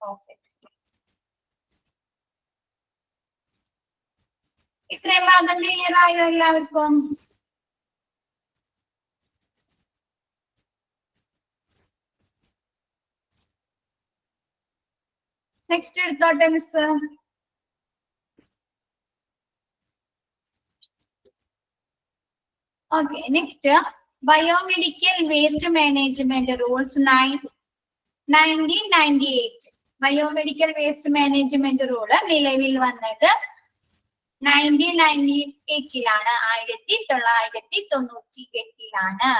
ഓക്കെ, ഇത്രയും ഭാഗം ക്ലിയർ ആയോ എല്ലാവർക്കും? നെക്സ്റ്റ് എടുത്തോട്ടെ miss. Okay, next biomedical waste management rules 1998. Biomedical waste management rule നിലവിൽ വന്നത് 1998-ലാണ്, 1998-ലാണ്.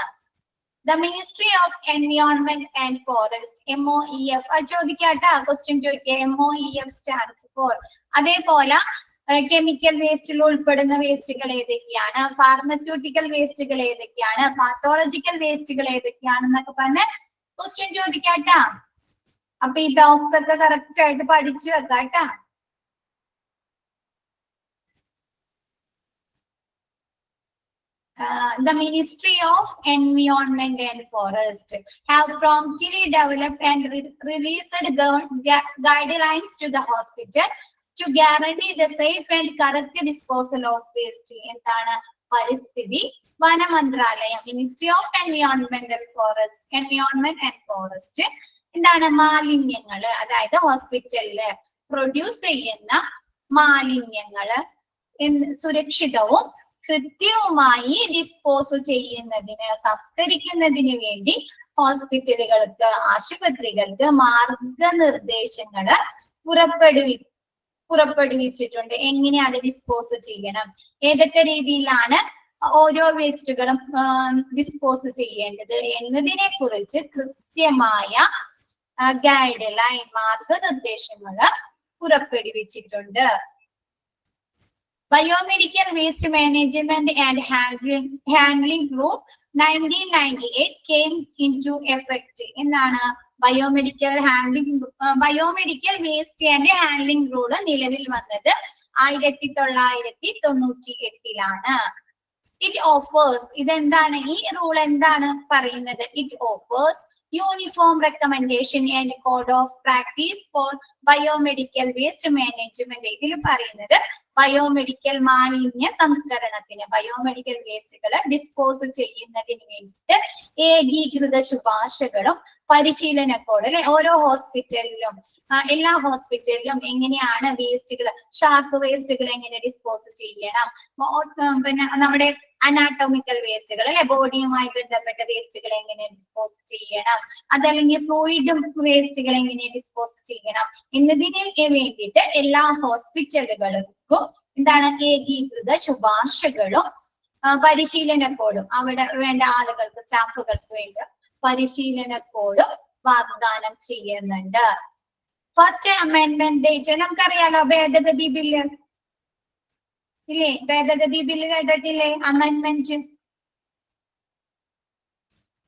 The Ministry of Environment and Forest, MOEF. ചോദിക്കാട്ടാ, ക്വസ്റ്റ്യൻ ചോദിക്കുക. MOEF stands for. അതേപോലെ കെമിക്കൽ വേസ്റ്റിൽ ഉൾപ്പെടുന്ന വേസ്റ്റുകൾ ഏതൊക്കെയാണ്? ഫാർമസ്യൂട്ടിക്കൽ വേസ്റ്റുകൾ ഏതൊക്കെയാണ്? പാത്തോളജിക്കൽ വേസ്റ്റുകൾ ഏതൊക്കെയാണെന്നൊക്കെ പറഞ്ഞ് ക്വസ്റ്റ്യൻ ചോദിക്കാട്ടാ. അപ്പൊ ഈ ബോക്സ് ഒക്കെ കറക്റ്റ് ആയിട്ട് പഠിച്ചു വെക്കാട്ടാ. the Ministry of Environment and Forest have promptly developed and released guidelines to the hospital to guarantee the safe and correct disposal of waste. എന്താണ് പരിസ്ഥിതി വന മന്ത്രാലയം, ministry of environment and forest എന്താണ് മാലിന്യങ്ങള്, അതായത് ഹോസ്പിറ്റലില് പ്രൊഡ്യൂസ് ചെയ്യുന്ന മാലിന്യങ്ങള് സുരക്ഷിതവും കൃത്യവുമായി ഡിസ്പോസ് ചെയ്യുന്നതിന്, സംസ്കരിക്കുന്നതിന് വേണ്ടി ഹോസ്പിറ്റലുകൾക്ക്, ആശുപത്രികൾക്ക് മാർഗനിർദ്ദേശങ്ങള് പുറപ്പെടുവിച്ചിട്ടുണ്ട്. എങ്ങനെയാണ് ഡിസ്പോസ് ചെയ്യണം, ഏതൊക്കെ രീതിയിലാണ് ഓരോ വേസ്റ്റുകളും ഡിസ്പോസ് ചെയ്യേണ്ടത് എന്നതിനെ കുറിച്ച് കൃത്യമായ ഗൈഡ് ലൈൻ, മാർഗനിർദ്ദേശങ്ങള് പുറപ്പെടുവിച്ചിട്ടുണ്ട്. Biomedical Waste Management and Handling Rule 1998 came into effect. എന്താണ് biomedical waste and handling rule നിലവിൽ വന്നത് 1998 It offers, ഇതെന്താണ് ഈ റൂൾ എന്താണ് പറയുന്നത്? It offers uniform recommendation and code of practice for biomedical waste management. ഇതിൽ പറയുന്നത് ബയോമെഡിക്കൽ മാലിന്യ സംസ്കരണത്തിന്, ബയോമെഡിക്കൽ വേസ്റ്റുകൾ ഡിസ്പോസ് ചെയ്യുന്നതിന് വേണ്ടിയിട്ട് ഏകീകൃത ശുപാർശകളും പരിശീലന കോഡ് അല്ലെ. ഓരോ ഹോസ്പിറ്റലിലും, എല്ലാ ഹോസ്പിറ്റലിലും എങ്ങനെയാണ് വേസ്റ്റുകൾ, ഷാർപ്പ് വേസ്റ്റുകൾ എങ്ങനെ ഡിസ്പോസ് ചെയ്യണം, പിന്നെ നമ്മുടെ അനാട്ടോമിക്കൽ വേസ്റ്റുകൾ അല്ലെ, ബോഡിയുമായി ബന്ധപ്പെട്ട വേസ്റ്റുകൾ എങ്ങനെ ഡിസ്പോസ് ചെയ്യണം, അതല്ലെങ്കിൽ ഫ്ലൂയിഡ് വേസ്റ്റുകൾ എങ്ങനെ ഡിസ്പോസ് ചെയ്യണം എന്നതിന് വേണ്ടിയിട്ട് എല്ലാ ഹോസ്പിറ്റലുകൾക്കും എന്താണ് ഏകീകൃത ശുപാർശകളും പരിശീലന കോഡും, അവിടെ വേണ്ട ആളുകൾക്ക്, സ്റ്റാഫുകൾക്ക് വേണ്ട പരിശീലന കോഡും വാഗ്ദാനം ചെയ്യുന്നുണ്ട്. ഫസ്റ്റ് അമെൻഡ്മെന്റ് ഡേറ്റ് നമുക്കറിയാലോ, ഭേദഗതി ബില്ല് ഇല്ലേ, ഭേദഗതി ബില്ല് കേട്ടിട്ടില്ലേ? അമെൻമെന്റ്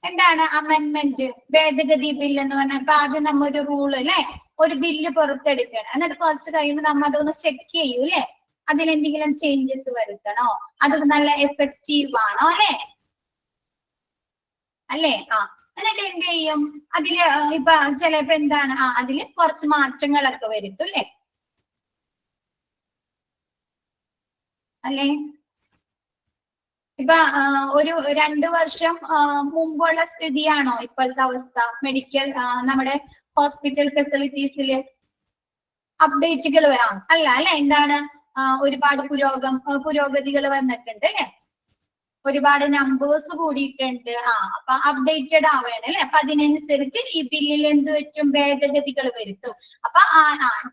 എന്താണ് അമെൻമെന്റ്? ഭേദഗതി ബില്ല് എന്ന് പറഞ്ഞാൽ ഇപ്പൊ ആദ്യം നമ്മ ഒരു റൂള് അല്ലെ, ഒരു ബില്ല് പുറത്തെടുക്കണം, എന്നിട്ട് കുറച്ച് കഴിയുമ്പോൾ നമ്മ അതൊന്ന് ചെക്ക് ചെയ്യൂ അല്ലെ, അതിലെന്തെങ്കിലും ചേഞ്ചസ് വരുത്തണോ, അത് നല്ല എഫക്റ്റീവ് ആണോ അല്ലേ? എന്നിട്ട് എന്ത് ചെയ്യും, അതില് ഇപ്പൊ ചിലപ്പോ എന്താണ് അതില് കുറച്ച് മാറ്റങ്ങളൊക്കെ വരുത്തും അല്ലേ? ഇപ്പൊ ഒരു 2 വർഷം മുമ്പുള്ള സ്ഥിതിയാണോ ഇപ്പോഴത്തെ അവസ്ഥ? മെഡിക്കൽ നമ്മുടെ ഹോസ്പിറ്റൽ ഫെസിലിറ്റീസില് അപ്ഡേറ്റുകൾ അല്ല അല്ലെ? എന്താണ് ഒരുപാട് പുരോഗതികൾ വന്നിട്ടുണ്ട് അല്ലെ, ഒരുപാട് നമ്പേഴ്സ് കൂടിയിട്ടുണ്ട്. അപ്പൊ അപ്ഡേറ്റഡ് ആവുകയാണ് അല്ലെ. അപ്പൊ അതിനനുസരിച്ച് ഈ ബില്ലിൽ എന്ത് വെച്ചും ഭേദഗതികൾ വരുത്തും. അപ്പൊ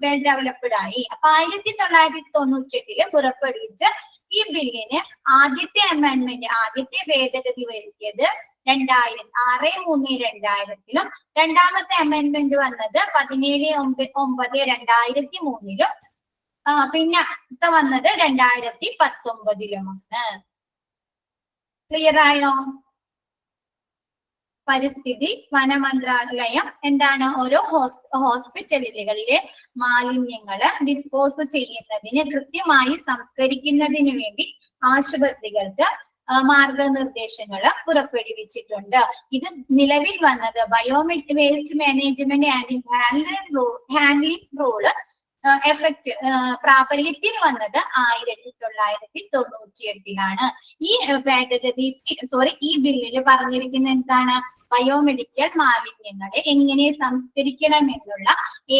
വെൽ ഡെവലപ്ഡ് ആയി. അപ്പൊ 1998 പുറപ്പെടുവിച്ച ഈ ബില്ലിന് ആദ്യത്തെ അമെൻമെന്റ്, ആദ്യത്തെ ഭേദഗതി വരുത്തിയത് 6/3/2000 രണ്ടാമത്തെ അമെൻമെന്റ് വന്നത് 17/9/2003 പിന്നെ വന്നത് 2019 ക്ലിയർ ആയോ? പരിസ്ഥിതി വന മന്ത്രാലയം എന്താണ് ഓരോ ഹോസ്പിറ്റലുകളിലെ മാലിന്യങ്ങള് ഡിസ്പോസ് ചെയ്യുന്നതിന്, കൃത്യമായി സംസ്കരിക്കുന്നതിന് വേണ്ടി ആശുപത്രികൾക്ക് മാർഗനിർദ്ദേശങ്ങള് പുറപ്പെടുവിച്ചിട്ടുണ്ട്. ഇത് നിലവിൽ വന്നത് biomedical waste management and handling rule പ്രാബല്യത്തിൽ വന്നത് 1998 ഈ ഭേദഗതി ഈ ബില്ലില് പറഞ്ഞിരിക്കുന്ന എന്താണ്? ബയോമെഡിക്കൽ മാലിന്യങ്ങളെ എങ്ങനെ സംസ്കരിക്കണം എന്നുള്ള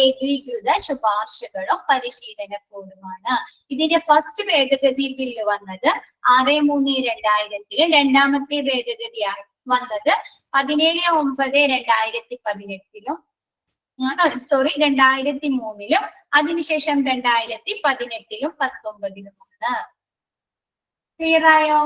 ഏകീകൃത ശുപാർശകളും പരിശീലന കോഡുമാണ്. ഇതിന്റെ ഫസ്റ്റ് ഭേദഗതി ബില്ല് വന്നത് 6/3/2000 രണ്ടാമത്തെ ഭേദഗതി വന്നത് 17/9/2018 2003 അതിനുശേഷം 2018 19 ക്ലിയർ ആയോ?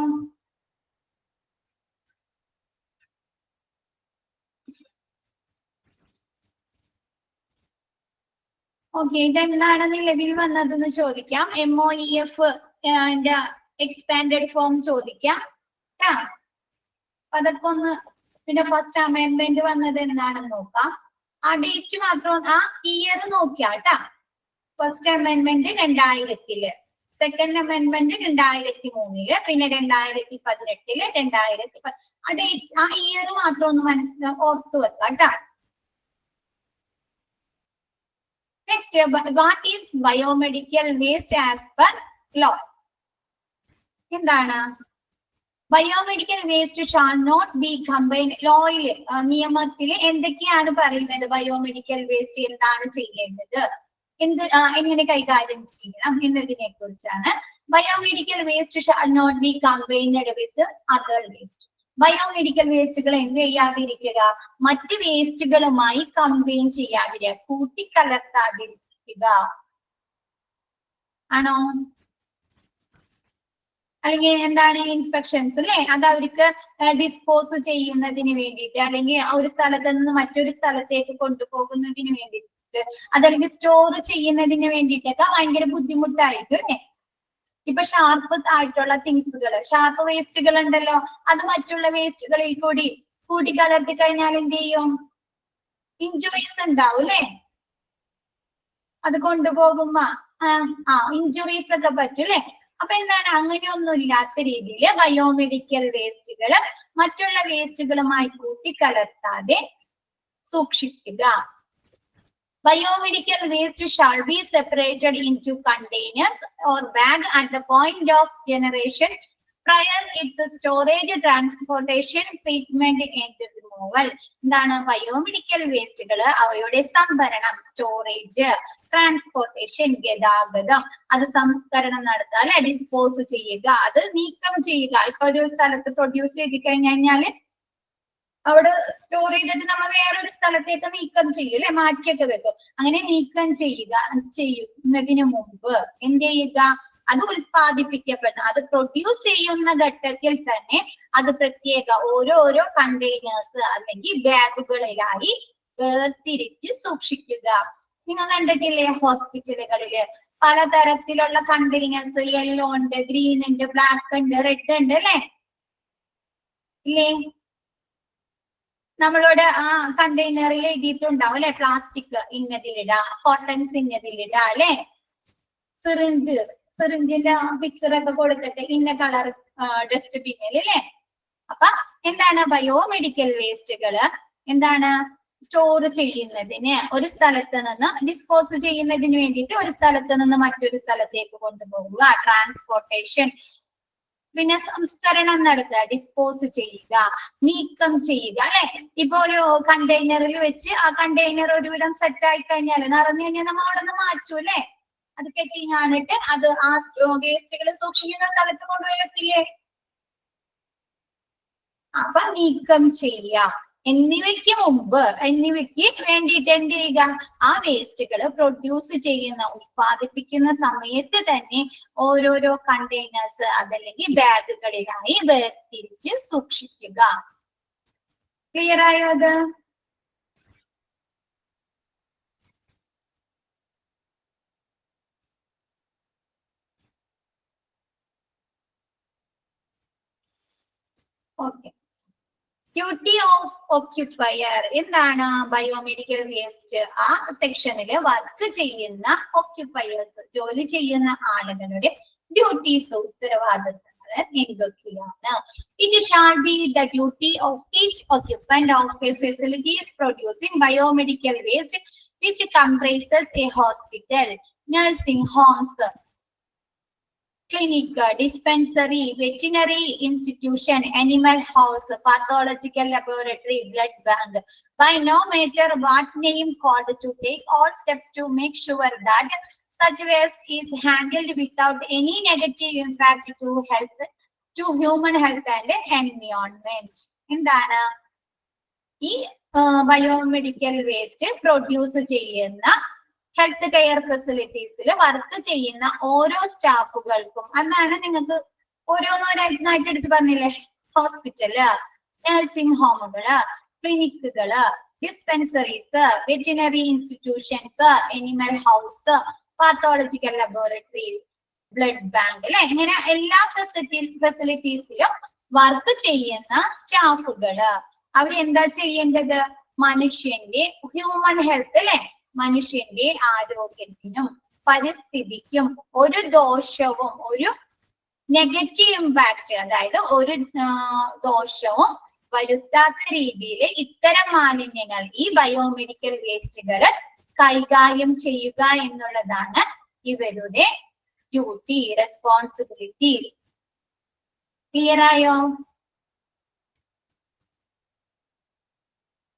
ഓക്കെ, ഇതെന്താണ് നിലവിൽ വന്നതെന്ന് ചോദിക്കാം. MOEF എക്സ്പാൻഡഡ് ഫോം ചോദിക്കാം. അതൊക്കെ ഒന്ന്, പിന്നെ ഫസ്റ്റ് അമെൻഡ്മെന്റ് വന്നത് എന്താണെന്ന് നോക്കാം. ആ ഡേറ്റ് മാത്രം, ആ ഇയർ നോക്കിയാട്ടാ. ഫസ്റ്റ് അമെൻഡ്മെന്റ് 2000, സെക്കൻഡ് അമെന്റ്മെന്റ് 2003, പിന്നെ 2018, ആ ഇയർ മാത്രം ഒന്ന് ഓർത്തു വെക്കാം കേട്ടോ. Next, what is biomedical waste as per law? എന്താണ്? Biomedical waste shall not be combined. ലോയിൽ, നിയമത്തിൽ എന്തൊക്കെയാണ് പറയുന്നത്? ബയോമെഡിക്കൽ വേസ്റ്റ് എന്താണ് ചെയ്യേണ്ടത്, എങ്ങനെ കൈകാര്യം ചെയ്യണം എന്നതിനെ കുറിച്ചാണ്. Biomedical waste shall not be combined with other waste. Biomedical വേസ്റ്റുകൾ എന്ത് ചെയ്യാതിരിക്കുക? മറ്റ് വേസ്റ്റുകളുമായി കമ്പൈൻ ചെയ്യാതിരിക്കുക, കൂട്ടിക്കലർത്താതിരിക്കുക. ആണോ? അല്ലെങ്കിൽ എന്താണ് ഇൻസ്പെക്ഷൻസ് അല്ലെ? അത് അവർക്ക് ഡിസ്പോസ് ചെയ്യുന്നതിന് വേണ്ടിയിട്ട്, അല്ലെങ്കിൽ ഒരു സ്ഥലത്ത് നിന്ന് മറ്റൊരു സ്ഥലത്തേക്ക് കൊണ്ടുപോകുന്നതിന് വേണ്ടിയിട്ട്, അതല്ലെങ്കിൽ സ്റ്റോർ ചെയ്യുന്നതിന് വേണ്ടിയിട്ടൊക്കെ ഭയങ്കര ബുദ്ധിമുട്ടായിരിക്കും അല്ലെ? ഇപ്പൊ ഷാർപ്പ് ആയിട്ടുള്ള തിങ്സുകൾ, ഷാർപ്പ് വേസ്റ്റുകൾ ഉണ്ടല്ലോ, അത് മറ്റുള്ള വേസ്റ്റുകളിൽ കൂടി കൂട്ടിക്കലർത്തി കഴിഞ്ഞാൽ എന്ത് ചെയ്യും? ഇഞ്ചുറീസ് ഉണ്ടാവും അല്ലെ? അത് കൊണ്ടുപോകുമ്പോ ഇഞ്ചുറീസ് ഒക്കെ പറ്റും അല്ലെ? അപ്പൊ എന്താണ്? അങ്ങനെയൊന്നും ഇല്ലാത്ത രീതിയിൽ ബയോമെഡിക്കൽ വേസ്റ്റുകൾ മറ്റുള്ള വേസ്റ്റുകളുമായി കൂട്ടിക്കലർത്താതെ സൂക്ഷിക്കുക. Biomedical waste shall be separated into containers or bag at the point of generation prior its storage, transportation, treatment and removal. എന്താണ്? ബയോമെഡിക്കൽ വേസ്റ്റുകൾ അവയുടെ സംഭരണം, സ്റ്റോറേജ്, ട്രാൻസ്പോർട്ടേഷൻ, ഗതാഗതം, അത് സംസ്കരണം നടത്താൻ, ഡിസ്പോസ് ചെയ്യുക, അത് നീക്കം ചെയ്യുക. ഇപ്പൊ ഒരു സ്ഥലത്ത് പ്രൊഡ്യൂസ് ചെയ്ത് കഴിഞ്ഞാല് അവിടെ സ്റ്റോർ ചെയ്തിട്ട് നമ്മൾ വേറൊരു സ്ഥലത്തേക്ക് നീക്കം ചെയ്യും അല്ലെ? മാറ്റിയൊക്കെ വെക്കും. അങ്ങനെ നീക്കം ചെയ്യുന്നതിന് മുമ്പ് എന്ത് ചെയ്യുക? അത് ഉൽപ്പാദിപ്പിക്കപ്പെടുന്ന, അത് പ്രൊഡ്യൂസ് ചെയ്യുന്ന ഘട്ടത്തിൽ തന്നെ അത് പ്രത്യേക ഓരോരോ കണ്ടെയ്നേഴ്സ് അല്ലെങ്കിൽ ബാഗുകളിലായി വേർതിരിച്ച് സൂക്ഷിക്കുക. നിങ്ങൾ കണ്ടിട്ടില്ലേ ഹോസ്പിറ്റലുകളില് പലതരത്തിലുള്ള കണ്ടെയ്നേഴ്സ്? യെല്ലോ ഉണ്ട്, ഗ്രീൻ ഉണ്ട്, ബ്ലാക്ക് ഉണ്ട്, റെഡ് ഉണ്ട് അല്ലെ? ഇല്ലേ? നമ്മളോട് ആ കണ്ടെയ്നറിൽ എഴുതിയിട്ടുണ്ടാവും അല്ലെ? പ്ലാസ്റ്റിക് ഇന്നതിലിടാ, കോട്ടൺസ് ഇന്നതിലിടാ അല്ലെ? സിറിഞ്ചിന്റെ പിക്ചറൊക്കെ കൊടുത്തിട്ട് ഇന്ന കളർ ഡസ്റ്റ്ബിന്നിൽ അല്ലെ? അപ്പൊ എന്താണ്? ബയോമെഡിക്കൽ വേസ്റ്റുകള് എന്താണ്? സ്റ്റോർ ചെയ്യുന്നതിന്, ഒരു സ്ഥലത്ത് നിന്ന് ഡിസ്പോസ് ചെയ്യുന്നതിന് വേണ്ടിയിട്ട് ഒരു സ്ഥലത്ത് നിന്ന് മറ്റൊരു സ്ഥലത്തേക്ക് കൊണ്ടുപോകുക, ട്രാൻസ്പോർട്ടേഷൻ, പിന്നെ സംസ്കരണം നടത്തുക, ഡിസ്പോസ് ചെയ്യുക, നീക്കം ചെയ്യുക അല്ലെ? ഇപ്പൊ ഒരു കണ്ടെയ്നറിൽ വെച്ച് ആ കണ്ടെയ്നർ ഒരുവിധം സെറ്റ് ആയി കഴിഞ്ഞാൽ, നിറഞ്ഞു കഴിഞ്ഞാൽ നമ്മൾ അവിടെ നിന്ന് മാറ്റൂ അല്ലെ? അത് കെട്ടിങ്ങാണിട്ട് അത് ആ വേസ്റ്റുകൾ സൂക്ഷിക്കുന്ന സ്ഥലത്ത് കൊണ്ടുപോയി വെക്കില്ലേ? അപ്പൊ നീക്കം ചെയ്യുക. എന്നിവയ്ക്ക് വേണ്ടിയിട്ട് എന്ത് ചെയ്യുക? ആ വേസ്റ്റുകൾ പ്രൊഡ്യൂസ് ചെയ്യുന്ന, ഉത്പാദിപ്പിക്കുന്ന സമയത്ത് തന്നെ ഓരോരോ കണ്ടെയ്നേഴ്സ് അതല്ലെങ്കിൽ ബാഗുകളിലായി വേർതിരിച്ച് സൂക്ഷിക്കുക. ക്ലിയർ ആയോ അത്? ഓക്കെ. ഡ്യൂട്ടി ഓഫ് ഒക്യുപ്പയർ എന്താണ്? ബയോമെഡിക്കൽ വേസ്റ്റ് ആ സെക്ഷനില് വർക്ക് ചെയ്യുന്ന ഒക്യുപ്പയേഴ്സ്, ജോലി ചെയ്യുന്ന ആളുകളുടെ ഡ്യൂട്ടീസ്, ഉത്തരവാദിത്തങ്ങൾ എന്തൊക്കെയാണ്? It shall be the duty of each occupant of a facilities producing biomedical waste which comprises a hospital, nursing homes, clinic, dispensary, veterinary institution, animal house, pathological laboratory, blood bank. By no matter what name called, to take all steps to make sure that such waste is handled without any negative impact to health, to human health and environment. എന്താണ്? ഈ biomedical waste produce ചെയ്യുന്ന health care ഫെസിലിറ്റീസിൽ work ചെയ്യുന്ന ഓരോ സ്റ്റാഫുകൾക്കും, അതാണ് നിങ്ങൾക്ക് ഓരോന്നോരായിട്ട് എടുത്ത് പറഞ്ഞില്ലേ? ഹോസ്പിറ്റല്, നഴ്സിംഗ് ഹോമുകള്, ക്ലിനിക്കുകള്, dispensaries, veterinary institutions, animal house, pathological laboratory, blood bank അല്ലെ? ഇങ്ങനെ എല്ലാ ഫെസിലിറ്റീസിലും വർക്ക് ചെയ്യുന്ന സ്റ്റാഫുകള് അവരെന്താ ചെയ്യേണ്ടത്? മനുഷ്യന്റെ ഹ്യൂമൻ ഹെൽത്ത് അല്ലെ? മനുഷ്യന്റെ ആരോഗ്യത്തിനും പരിസ്ഥിതിക്കും ഒരു ദോഷവും ഒരു നെഗറ്റീവ് ഇമ്പാക്ട് അതായത് ഒരു ദോഷവും വരുത്താത്ത രീതിയിൽ ഇത്തരം മാലിന്യങ്ങൾ ഈ ബയോമെഡിക്കൽ വേസ്റ്റുകൾ കൈകാര്യം ചെയ്യുക എന്നുള്ളതാണ് ഇവരുടെ ഡ്യൂട്ടി റെസ്പോൺസിബിലിറ്റീസ്. ക്ലിയർ ആയോ?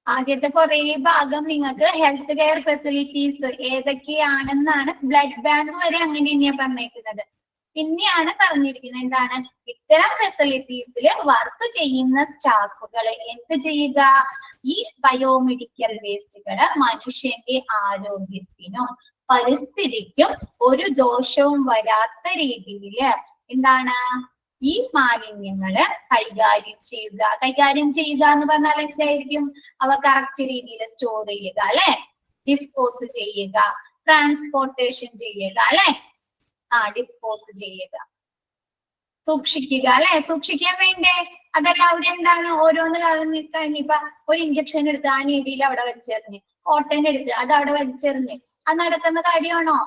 ആദ്യത്തെ കുറെ ഭാഗം നിങ്ങൾക്ക് ഹെൽത്ത് കെയർ ഫെസിലിറ്റീസ് ഏതൊക്കെയാണെന്നാണ്, ബ്ലഡ് ബാങ്ക് വരെ അങ്ങനെ തന്നെയാണ് പറഞ്ഞേക്കുന്നത്. പിന്നെയാണ് പറഞ്ഞിരിക്കുന്നത് എന്താണ്, ഇത്തരം ഫെസിലിറ്റീസിൽ വർക്ക് ചെയ്യുന്ന സ്റ്റാഫുകൾ എന്ത് ചെയ്യുക, ഈ ബയോമെഡിക്കൽ വേസ്റ്റുകൾ മനുഷ്യന്റെ ആരോഗ്യത്തിനും പരിസ്ഥിതിക്കും ഒരു ദോഷവും വരാത്ത രീതിയിൽ എന്താണ് ഈ മാലിന്യങ്ങള് കൈകാര്യം ചെയ്യുക. കൈകാര്യം ചെയ്യുക എന്ന് പറഞ്ഞാൽ എന്തായിരിക്കും, അവ കറക്റ്റ് രീതിയിൽ സ്റ്റോർ ചെയ്യുക അല്ലെ, ഡിസ്പോസ് ചെയ്യുക, ട്രാൻസ്പോർട്ടേഷൻ ചെയ്യുക അല്ലെ, ഡിസ്പോസ് ചെയ്യുക, സൂക്ഷിക്കുക അല്ലെ, സൂക്ഷിക്കാൻ വേണ്ടേ. അതെല്ലാവരും എന്താണ് ഓരോന്ന് കഴിഞ്ഞിപ്പോ ഒരു ഇഞ്ചക്ഷൻ എടുത്ത് ആ രീതിയിൽ അവിടെ വെച്ചെറിഞ്ഞ്, കോട്ടൺ എടുത്ത് അത് അവിടെ വലിച്ചെറിഞ്ഞ് അത് നടക്കുന്ന കാര്യമാണോ?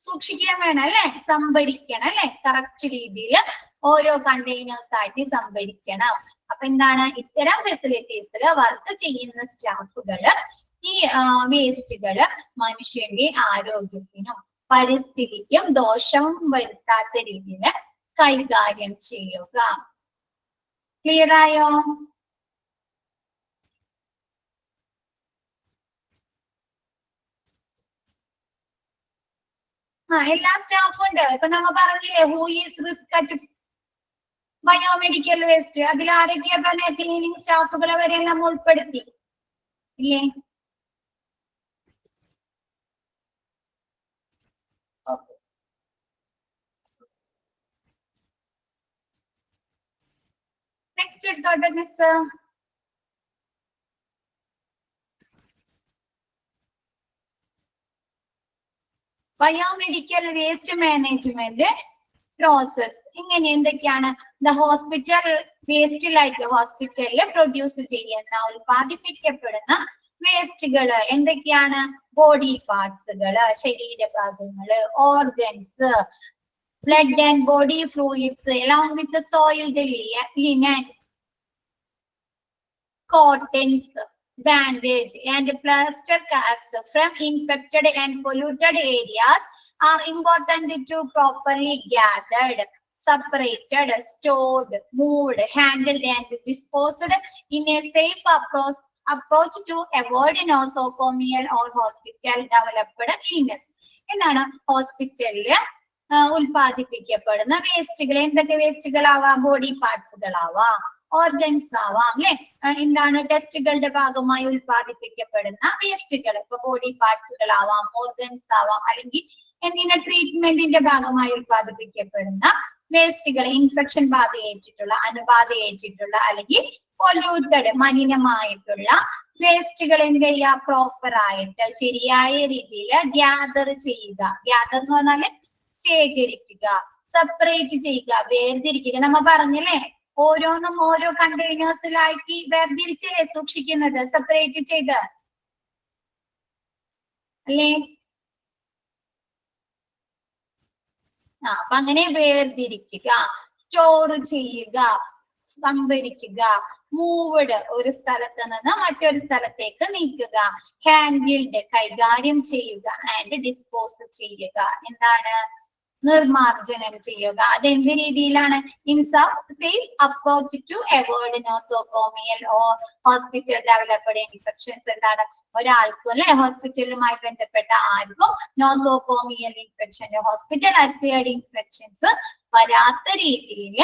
സൂക്ഷിക്കാൻ വേണം അല്ലെ, സംഭരിക്കണം അല്ലെ, കറക്റ്റ് രീതിയിൽ ഓരോ കണ്ടെയ്നേഴ്സ് ആയിട്ട് സംഭരിക്കണം. അപ്പൊ എന്താണ്, ഇത്തരം ഫെസിലിറ്റീസിൽ വർക്ക് ചെയ്യുന്ന സ്റ്റാഫുകള് ഈ വേസ്റ്റുകള് മനുഷ്യന്റെ ആരോഗ്യത്തിനും പരിസ്ഥിതിക്കും ദോഷവും വരുത്താത്ത രീതിയിൽ കൈകാര്യം ചെയ്യുക. ക്ലിയർ ആയോ? എല്ലാ സ്റ്റാഫും ഉണ്ട്. ഇപ്പൊ നമ്മ പറഞ്ഞില്ലേ who is risk at biomedical waste, അതിൽ ആരൊക്കെയാ പറഞ്ഞ ക്ലീനിങ് സ്റ്റാഫുകളെ വരെ നമ്മൾ ഉൾപ്പെടുത്തി ഇല്ലേ? നെക്സ്റ്റ് എടുത്തോട്ടെ miss. Biomedical waste management process ഇങ്ങനെ എന്തൊക്കെയാണ്, ദ ഹോസ്പിറ്റൽ വേസ്റ്റിലായിട്ട് ഹോസ്പിറ്റലിൽ പ്രൊഡ്യൂസ് ചെയ്യുന്ന ഉൽപ്പാദിപ്പിക്കപ്പെടുന്ന വേസ്റ്റുകള് എന്തൊക്കെയാണ്, ബോഡി പാർട്സുകള്, ശരീരഭാഗങ്ങള്, organs, blood and body fluids along with the soiled linen, cottons, bandage and plaster casts from infected and polluted areas are important to properly gathered, separated, stored, moved, handled and disposed in a safe approach to avoid nosocomial or hospital developed illness. എന്താണ് ഹോസ്പിറ്റലില് ഉൽപ്പാദിപ്പിക്കപ്പെടുന്ന വേസ്റ്റുകൾ, എന്തൊക്കെ വേസ്റ്റുകളാവാം, body പാർട്സുകളാവാം, organs ആവാം അല്ലെ, എന്താണ് ടെസ്റ്റുകളുടെ ഭാഗമായി ഉൽപ്പാദിപ്പിക്കപ്പെടുന്ന വേസ്റ്റുകൾ, ഇപ്പൊ ബോഡി പാർട്സുകളാവാം, ഓർഗൻസ് ആവാം, അല്ലെങ്കിൽ എന്തിനാ ട്രീറ്റ്മെന്റിന്റെ ഭാഗമായി ഉൽപ്പാദിപ്പിക്കപ്പെടുന്ന വേസ്റ്റുകൾ, ഇൻഫെക്ഷൻ ബാധയേറ്റിട്ടുള്ള, അണുബാധയേറ്റിട്ടുള്ള അല്ലെങ്കിൽ പൊല്യൂട്ടഡ് മലിനമായിട്ടുള്ള വേസ്റ്റുകൾ എന്ത് ചെയ്യുക, പ്രോപ്പർ ആയിട്ട് ശരിയായ രീതിയിൽ ഗ്യാദർ ചെയ്യുക. ഗ്യാദർ എന്ന് പറഞ്ഞാല് ശേഖരിക്കുക, സെപ്പറേറ്റ് ചെയ്യുക, വേർതിരിക്കുക. നമ്മ പറഞ്ഞല്ലേ ഓരോന്നും ഓരോ കണ്ടെയ്നേഴ്സിലാക്കി വേർതിരിച്ചല്ലേ സൂക്ഷിക്കുന്നത്, സെപ്പറേറ്റ് ചെയ്ത് അല്ലേ. അപ്പൊ അങ്ങനെ വേർതിരിക്കുക, സ്റ്റോർ ചെയ്യുക, സംഭരിക്കുക, മൂവ്ഡ് ഒരു സ്ഥലത്ത് നിന്ന് മറ്റൊരു സ്ഥലത്തേക്ക് നീക്കുക, ഹാൻഡിൽഡ് കൈകാര്യം ചെയ്യുക, ആൻഡ് ഡിസ്പോസ് ചെയ്യുക എന്താണ് നിർമാർജനം ചെയ്യുക. അതെന്ത് രീതിയിലാണ്, in safe approach to avoid nosocomial or hospital developed infections. എന്താണ് ഒരാൾക്കും അല്ലെ ഹോസ്പിറ്റലുമായി ബന്ധപ്പെട്ട ആർക്കും nosocomial infection, hospital acquired infections വരാത്ത രീതിയിൽ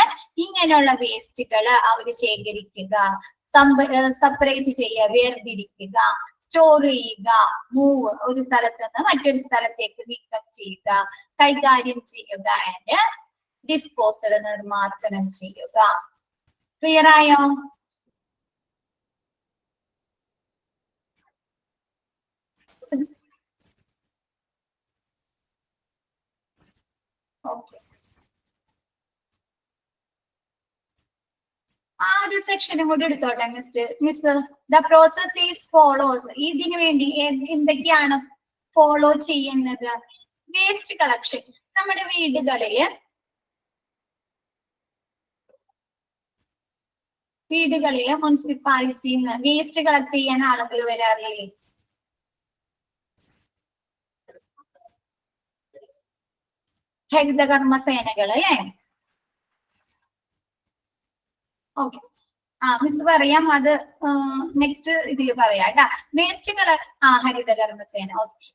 ഇങ്ങനെയുള്ള വേസ്റ്റുകൾ അവർ ശേഖരിക്കുക, സെപ്പറേറ്റ് ചെയ്യുക, വേർതിരിക്കുക, സ്റ്റോർ ചെയ്യുക, മൂവ് ഒരു സ്ഥലത്ത് നിന്ന് മറ്റൊരു സ്ഥലത്തേക്ക് നീക്കം ചെയ്യുക, കൈകാര്യം ചെയ്യുക, ആൻഡ് ഡിസ്പോസൽ നിർമാർജനം ചെയ്യുക. ക്ലിയർ ആയോ? ഓക്കെ, ആ ഒരു സെക്ഷനും കൂടി എടുത്തോട്ടെ miss. The process is follows. ഇതിനു വേണ്ടി എന്തൊക്കെയാണ് ഫോളോ ചെയ്യുന്നത്? Waste collection. നമ്മുടെ വീടുകളിലെ മുനിസിപ്പാലിറ്റിയിൽ നിന്ന് വേസ്റ്റ് കളക്ട് ചെയ്യാൻ ആളുകൾ വരാറില്ലേ? ഹരിതകർമ്മസേനകൾ അല്ലേ? ഓക്കെ. മിസ് പറയാം, അത് നെക്സ്റ്റ് ഇതിൽ പറയാം കേട്ടാ. Harithakarmasena.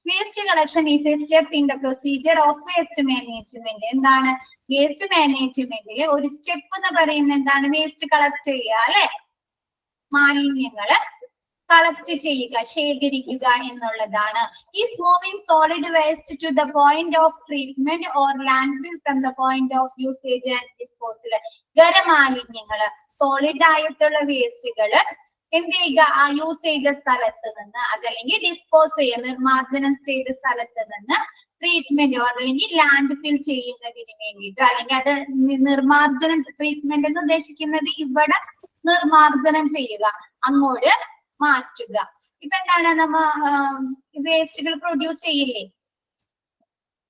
Waste collection is a step in the procedure of waste management. എന്താണ് വേസ്റ്റ് മാനേജ്മെന്റിൽ ഒരു സ്റ്റെപ്പ് എന്ന് പറയുന്നത്? എന്താണ്? വേസ്റ്റ് കളക്ട് ചെയ്യുക അല്ലെ? മാലിന്യങ്ങള് കളക്ട് ചെയ്യുക, ശേഖരിക്കുക എന്നുള്ളതാണ്. Is moving solid waste to the point of treatment or landfill from the point of usage and disposal. ഖരമാലിന്യങ്ങള്, സോളിഡ് ആയിട്ടുള്ള വേസ്റ്റുകള് എന്ത് ചെയ്യുക? ആ യൂസ് ചെയ്ത സ്ഥലത്ത് നിന്ന്, അതല്ലെങ്കിൽ ഡിസ്പോസ് ചെയ്യുക, നിർമ്മാർജ്ജനം ചെയ്ത സ്ഥലത്ത് നിന്ന് ട്രീറ്റ്മെന്റോ അല്ലെങ്കിൽ ലാൻഡ് ഫിൽ ചെയ്യുന്നതിന് വേണ്ടിയിട്ടോ, അല്ലെങ്കിൽ അത് നിർമ്മാർജ്ജനം, ട്രീറ്റ്മെന്റ് എന്ന് ഉദ്ദേശിക്കുന്നത് ഇവിടെ നിർമ്മാർജ്ജനം ചെയ്യുക, അങ്ങോട്ട് മാറ്റുക. ഇപ്പൊ എന്താണ്, നമ്മ വേസ്റ്റുകൾ പ്രൊഡ്യൂസ് ചെയ്യില്ലേ?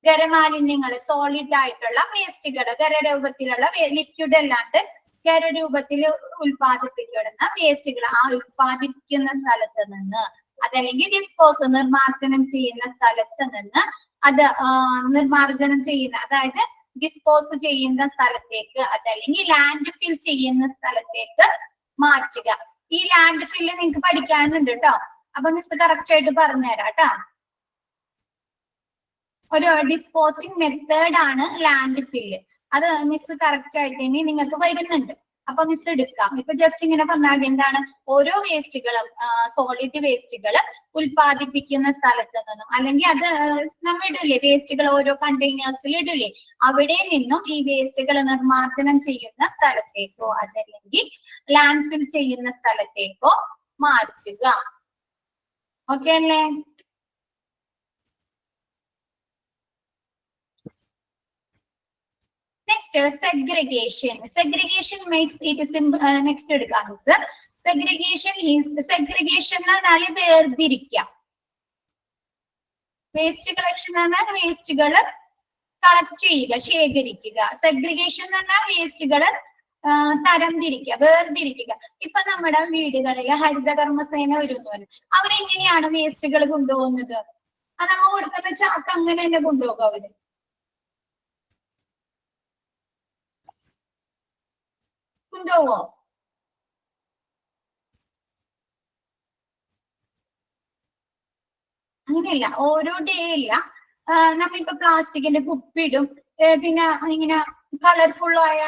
ഖരമാലിന്യങ്ങൾ, സോളിഡ് ആയിട്ടുള്ള വേസ്റ്റുകൾ, ഖരരൂപത്തിലുള്ള ലിക്വിഡ് അല്ലാണ്ട് ഖരരൂപത്തിൽ ഉൽപ്പാദിപ്പിക്കപ്പെടുന്ന വേസ്റ്റുകൾ ആ ഉൽപ്പാദിപ്പിക്കുന്ന സ്ഥലത്ത് നിന്ന്, അതല്ലെങ്കിൽ ഡിസ്പോസ്, നിർമ്മാർജ്ജനം ചെയ്യുന്ന സ്ഥലത്ത് നിന്ന് അത് നിർമ്മാർജ്ജനം ചെയ്യുന്ന, അതായത് ഡിസ്പോസ് ചെയ്യുന്ന സ്ഥലത്തേക്ക്, അതല്ലെങ്കിൽ ലാൻഡ് ഫിൽ ചെയ്യുന്ന സ്ഥലത്തേക്ക് മാറ്റുക. ഈ ലാൻഡ് ഫില്ല് നിങ്ങൾക്ക് പഠിക്കാനുണ്ട് കേട്ടോ. അപ്പൊ മിസ് കറക്റ്റ് ആയിട്ട് പറഞ്ഞുതരാം കേട്ടോ. ഒരു ഡിസ്പോസിങ് മെത്തേഡ് ആണ് ലാൻഡ് ഫില്ല്. അത് മിസ് കറക്റ്റ് ആയിട്ട് ഇനി നിങ്ങൾക്ക് വരുന്നുണ്ട്. അപ്പൊ മിസ് എടുക്കാം. ഇപ്പൊ ജസ്റ്റ് ഇങ്ങനെ പറഞ്ഞാൽ എന്താണ്, ഓരോ വേസ്റ്റുകളും സോളിഡ് വേസ്റ്റുകൾ ഉൽപ്പാദിപ്പിക്കുന്ന സ്ഥലത്ത് നിന്നും, അല്ലെങ്കിൽ അത് നമ്മൾ ഇടില്ലേ വേസ്റ്റുകൾ ഓരോ കണ്ടെയ്നേഴ്സിൽ ഇടില്ലേ, അവിടെ നിന്നും ഈ വേസ്റ്റുകൾ നിർമ്മാർജ്ജനം ചെയ്യുന്ന സ്ഥലത്തേക്കോ അതല്ലെങ്കിൽ ലാൻഡ് ഫിൽ ചെയ്യുന്ന സ്ഥലത്തേക്കോ മാറ്റുക. ഓക്കെ അല്ലേ? Next, segregation. Segregation makes it simple. Next എടുക്കാം sir. Segregation is എന്ന് പറഞ്ഞാൽ വേർതിരിക്കുക. വേസ്റ്റ് കളക്ഷൻ എന്ന് പറഞ്ഞാൽ വേസ്റ്റുകൾ കളക്ട് ചെയ്യുക, ശേഖരിക്കുക. സെഗ്രിഗേഷൻ എന്ന് പറഞ്ഞാൽ വേസ്റ്റുകൾ തരംതിരിക്കുക, വേർതിരിക്കുക. ഇപ്പൊ നമ്മുടെ വീടുകളിലെ ഹരിതകർമ്മസേന വരുന്നവര് അവരെങ്ങനെയാണ് വേസ്റ്റുകൾ കൊണ്ടുപോകുന്നത്? അത് നമ്മ കൊടുക്കുന്ന ചാക്ക് അങ്ങനെ തന്നെ കൊണ്ടുപോകും അവര്? കൊണ്ടുപോവോ? അങ്ങനെയല്ല, ഓരോ ഡേ ഇല്ല. നമ്മളിപ്പോ പ്ലാസ്റ്റിക്കിന്റെ കുപ്പിടും, പിന്നെ ഇങ്ങനെ കളർഫുൾ ആയ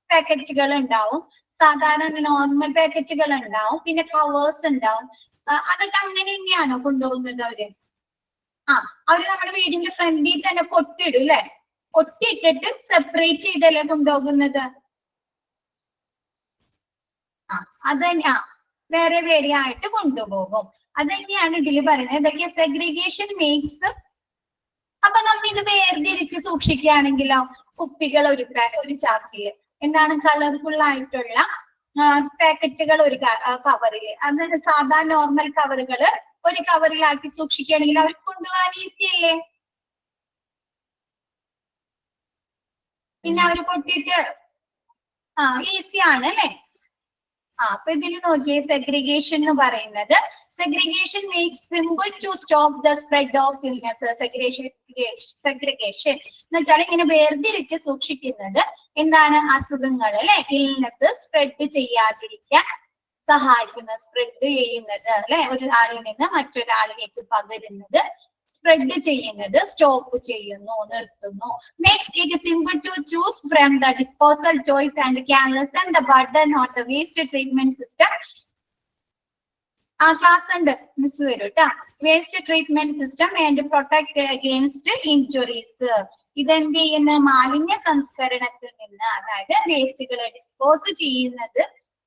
പാക്കറ്റുകൾ ഉണ്ടാവും, സാധാരണ നോർമൽ പാക്കറ്റുകൾ ഉണ്ടാവും, പിന്നെ കവേഴ്സ് ഉണ്ടാവും. അതൊക്കെ അങ്ങനെ തന്നെയാണോ കൊണ്ടുപോകുന്നത് അവര്? അവര് നമ്മുടെ വീടിന്റെ ഫ്രണ്ടിൽ തന്നെ കൊട്ടിടും അല്ലെ? കൊട്ടിട്ടിട്ട് സെപ്പറേറ്റ് ചെയ്തല്ലേ കൊണ്ടുപോകുന്നത്? അത് തന്നെ, വേറെ വേറെ ആയിട്ട് കൊണ്ടുപോകും. അത് തന്നെയാണ് ഇതിൽ പറയുന്നത്. എന്തൊക്കെയാ? Segregation makes. അപ്പൊ നമ്മൾ ഇത് വേർതിരിച്ച് സൂക്ഷിക്കുകയാണെങ്കിലോ, കുപ്പികൾ ഒരു ചാക്കില്, എന്താണ് കളർഫുൾ ആയിട്ടുള്ള പാക്കറ്റുകൾ ഒരു കവറില്, അതായത് സാധാരണ നോർമൽ കവറുകള് ഒരു കവറിലാക്കി സൂക്ഷിക്കുകയാണെങ്കിൽ അവർക്ക് കൊണ്ടുപോകാൻ ഈസി അല്ലേ? പിന്നെ അവര് കൊട്ടിട്ട് ഈസി ആണ് അല്ലെ? അപ്പൊ ഇതിൽ നോക്കിയേ, സെഗ്രിഗേഷൻ എന്ന് പറയുന്നത്, segregation makes simple to stop the spread of illness. Segregation എന്ന് വെച്ചാൽ ഇങ്ങനെ വേർതിരിച്ച് സൂക്ഷിക്കുന്നത് എന്താണ്? അസുഖങ്ങൾ അല്ലെ, ഇൽനെസ് സ്പ്രെഡ് ചെയ്യാതിരിക്കാൻ സഹായിക്കുന്നത്, സ്പ്രെഡ് ചെയ്യുന്നത് അല്ലെ, ഒരു ആളിൽ നിന്ന് മറ്റൊരാളിലേക്ക് പകരുന്നത്, സ്പ്രെഡ് ചെയ്യുന്നത് സ്റ്റോപ്പ് ചെയ്യുന്നു, നിർത്തുന്നു. Next, it is simple to choose from the disposal choice and can lessen the burden on the waste treatment system. Class ഉണ്ട്, മിസ് വരും കേട്ടോ. Waste treatment system and protect against injuries. ഇതെന്ത് ചെയ്യുന്ന? മാലിന്യ സംസ്കരണത്തിൽ നിന്ന്, അതായത് വേസ്റ്റുകൾ ഡിസ്പോസ് ചെയ്യുന്നത്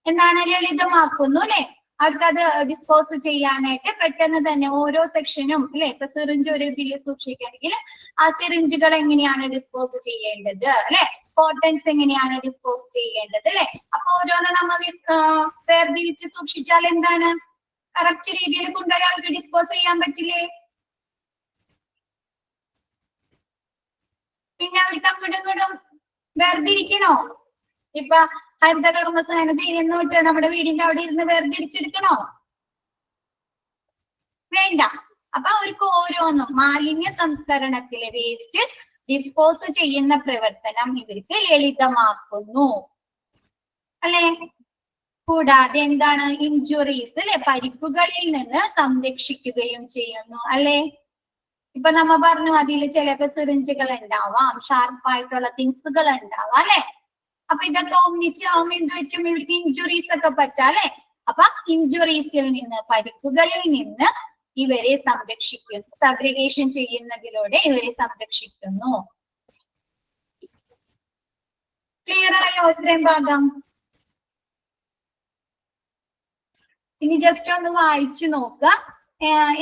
എന്താണ്? ലളിതമാക്കുന്നു അല്ലെ? അവർക്കത് ഡിസ്പോസ് ചെയ്യാനായിട്ട് പെട്ടെന്ന് തന്നെ ഓരോ സെക്ഷനും അല്ലെ. ഇപ്പൊ സിറിഞ്ച് ഒരു ഇതിൽ സൂക്ഷിക്കുകയാണെങ്കിൽ ആ സിറിഞ്ചുകൾ എങ്ങനെയാണ് ഡിസ്പോസ് ചെയ്യേണ്ടത് അല്ലെ, കോട്ടൺസ് എങ്ങനെയാണ് ഡിസ്പോസ് ചെയ്യേണ്ടത് അല്ലെ. അപ്പൊ ഓരോന്ന് നമ്മൾ വേർതിരിച്ച് സൂക്ഷിച്ചാൽ എന്താണ്? കറക്റ്റ് രീതിയിൽ കൊണ്ടുപോയി അവർക്ക് ഡിസ്പോസ് ചെയ്യാൻ പറ്റില്ലേ? പിന്നെ അവർക്ക് അങ്ങോട്ടും ഇങ്ങോട്ടും വേർതിരിക്കണോ? ഇപ്പൊ ഹരിതകർമ്മസേന ചെയ്യുന്ന തൊട്ട് നമ്മുടെ വീടിന്റെ അവിടെ ഇരുന്ന് വേർതിരിച്ചെടുക്കണോ? വേണ്ട. അപ്പൊ അവർക്ക് ഓരോന്നും മാലിന്യ സംസ്കരണത്തിലെ വേസ്റ്റ് ഡിസ്പോസ് ചെയ്യുന്ന പ്രവർത്തനം ഇവർക്ക് ലളിതമാക്കുന്നു അല്ലെ. കൂടാതെ എന്താണ്, ഇഞ്ചുറീസ് അല്ലെ, പരിക്കുകളിൽ നിന്ന് സംരക്ഷിക്കുകയും ചെയ്യുന്നു അല്ലെ. ഇപ്പൊ നമ്മ പറഞ്ഞു അതിൽ ചിലപ്പോ സിറിഞ്ചുകൾ ഉണ്ടാവാം, ഷാർപ്പായിട്ടുള്ള തിങ്സുകൾ ഉണ്ടാവാം അല്ലെ. അപ്പൊ ഇതൊക്കെ ഒന്നിച്ചാവുമ്പോൾ എന്ത് പറ്റും, ഇവർക്ക് ഇഞ്ചുറീസ് ഒക്കെ പറ്റാം അല്ലെ. അപ്പൊ ഇഞ്ചുറീസിൽ നിന്ന്, പരിക്കുകളിൽ നിന്ന് ഇവരെ സംരക്ഷിക്കുന്നു, സഗ്രിഗേഷൻ ചെയ്യുന്നതിലൂടെ ഇവരെ സംരക്ഷിക്കുന്നു. ക്ലിയർ ആയോ ഇത്രയും ഭാഗം? ഇനി ജസ്റ്റ് ഒന്ന് വായിച്ചു നോക്കുക.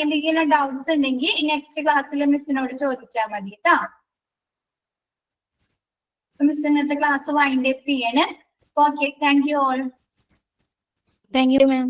എന്തെങ്കിലും ഡൗട്ട്സ് ഉണ്ടെങ്കിൽ നെക്സ്റ്റ് ക്ലാസ്സിൽ മിസ്സിനോട് ചോദിച്ചാൽ മതി കേട്ടോ. മിസ് ഇന്നത്തെ ക്ലാസ് വൈൻഡ് അപ്പ് ചെയ്യണം. Okay, thank you all. Thank you ma'am.